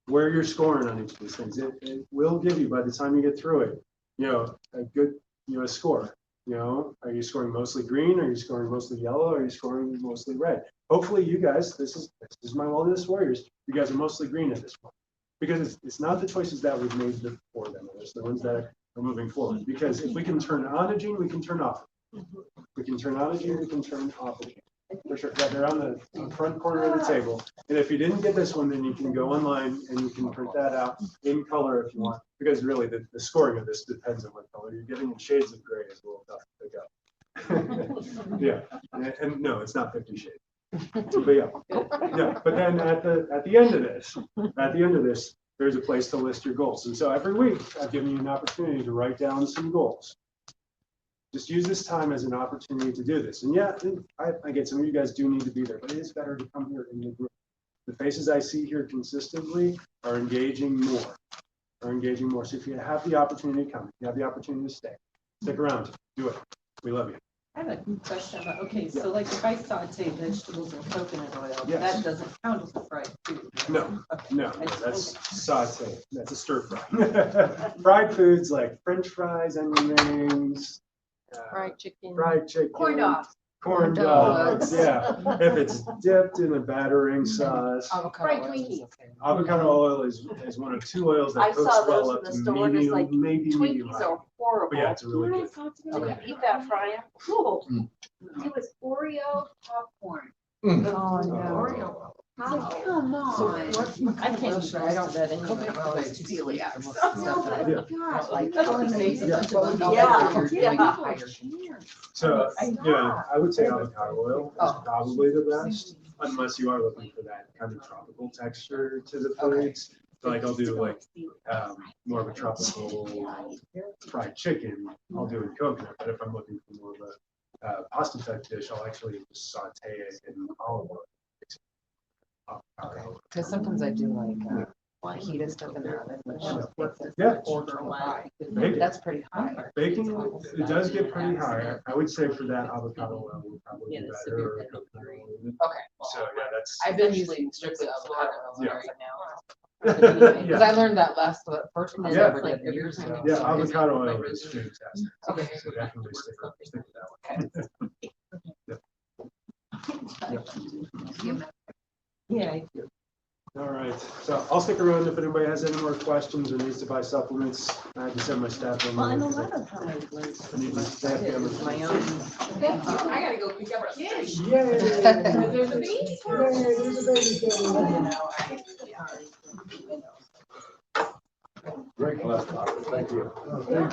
[SPEAKER 3] where you're scoring on each of these things. It will give you, by the time you get through it, you know, a good, you know, a score. You know, are you scoring mostly green? Are you scoring mostly yellow? Are you scoring mostly red? Hopefully you guys, this is my wellness warriors, you guys are mostly green at this point. Because it's not the choices that we've made before them, it's the ones that are moving forward. Because if we can turn on a gene, we can turn off. We can turn on a gene, we can turn off a gene. For sure. Yeah, they're on the front corner of the table. And if you didn't get this one, then you can go online and you can print that out in color if you want. Because really the scoring of this depends on what color you're getting. And shades of gray is a little tough to pick up. Yeah. And no, it's not 50 shades. But yeah. But then at the end of this, there's a place to list your goals. And so every week, I've given you an opportunity to write down some goals. Just use this time as an opportunity to do this. And yeah, I get some of you guys do need to be there, but it is better to come here in the group. The faces I see here consistently are engaging more. So if you have the opportunity to come, if you have the opportunity to stay, stick around, do it. We love you.
[SPEAKER 4] I have a question about, okay, so like if I saute vegetables in coconut oil,
[SPEAKER 3] Yes.
[SPEAKER 4] that doesn't count as a fried food.
[SPEAKER 3] No,
[SPEAKER 4] Okay.
[SPEAKER 3] no,
[SPEAKER 4] I just-
[SPEAKER 3] that's saute. That's a stir fry. Fried foods like French fries, onion rings,
[SPEAKER 7] Fried chicken.
[SPEAKER 5] Corn dogs.
[SPEAKER 3] corn dogs. Yeah, if it's dipped in a battering sauce.
[SPEAKER 5] Fried Twinkies.
[SPEAKER 3] Avocado oil is one of two oils
[SPEAKER 5] I
[SPEAKER 3] that cooks
[SPEAKER 5] saw
[SPEAKER 3] well
[SPEAKER 5] those
[SPEAKER 3] up
[SPEAKER 5] in the
[SPEAKER 3] to
[SPEAKER 5] store, and it's like,
[SPEAKER 3] medium, maybe medium
[SPEAKER 5] Twinkies
[SPEAKER 3] high.
[SPEAKER 5] are horrible.
[SPEAKER 3] But yeah, it's really good.
[SPEAKER 5] You eat that, fry 'em? Cool. It was Oreo popcorn.
[SPEAKER 4] Oh,
[SPEAKER 5] Oreo. Come on.
[SPEAKER 4] I can't eat that. I don't bet any.
[SPEAKER 6] Coconut oil is celiac.
[SPEAKER 5] No, but
[SPEAKER 3] Yeah.
[SPEAKER 5] gosh,
[SPEAKER 6] Like,
[SPEAKER 4] That's what they say.
[SPEAKER 3] Yeah. So, yeah, I would say avocado oil is probably the best, unless you are looking for that kind of tropical texture to the foods. So like I'll do like more of a tropical fried chicken, I'll do it coconut. But if I'm looking for more of a pasta type dish, I'll actually just saute it in olive oil. Avocado.
[SPEAKER 6] Because sometimes I do like fajita stuff in the oven, which
[SPEAKER 3] Yeah.
[SPEAKER 6] order high.
[SPEAKER 3] Bacon.
[SPEAKER 6] That's pretty high.
[SPEAKER 3] Baking, it does get pretty high. I would say for that avocado oil would probably
[SPEAKER 4] Yeah,
[SPEAKER 3] be
[SPEAKER 4] the
[SPEAKER 3] better.
[SPEAKER 4] severe
[SPEAKER 3] or coconut oil.
[SPEAKER 6] Okay.
[SPEAKER 3] So yeah, that's.
[SPEAKER 6] I've been using strictly avocado oil
[SPEAKER 3] Yeah.
[SPEAKER 6] right now. Because I learned that first time I
[SPEAKER 3] Yeah.
[SPEAKER 6] ever did years ago.
[SPEAKER 3] Yeah, avocado oil is fantastic.
[SPEAKER 6] Okay.
[SPEAKER 3] So definitely stick with that one.
[SPEAKER 4] Yeah, I do.
[SPEAKER 3] All right, so I'll stick around if anybody has any more questions or needs to buy supplements. I just have my staff on.
[SPEAKER 4] Well, and a lot of how I learned
[SPEAKER 3] I need my staff to
[SPEAKER 4] is my own.
[SPEAKER 2] I gotta go pick up kids.
[SPEAKER 3] Yay!
[SPEAKER 2] There's a baby.
[SPEAKER 1] Great class, Doctor. Thank you.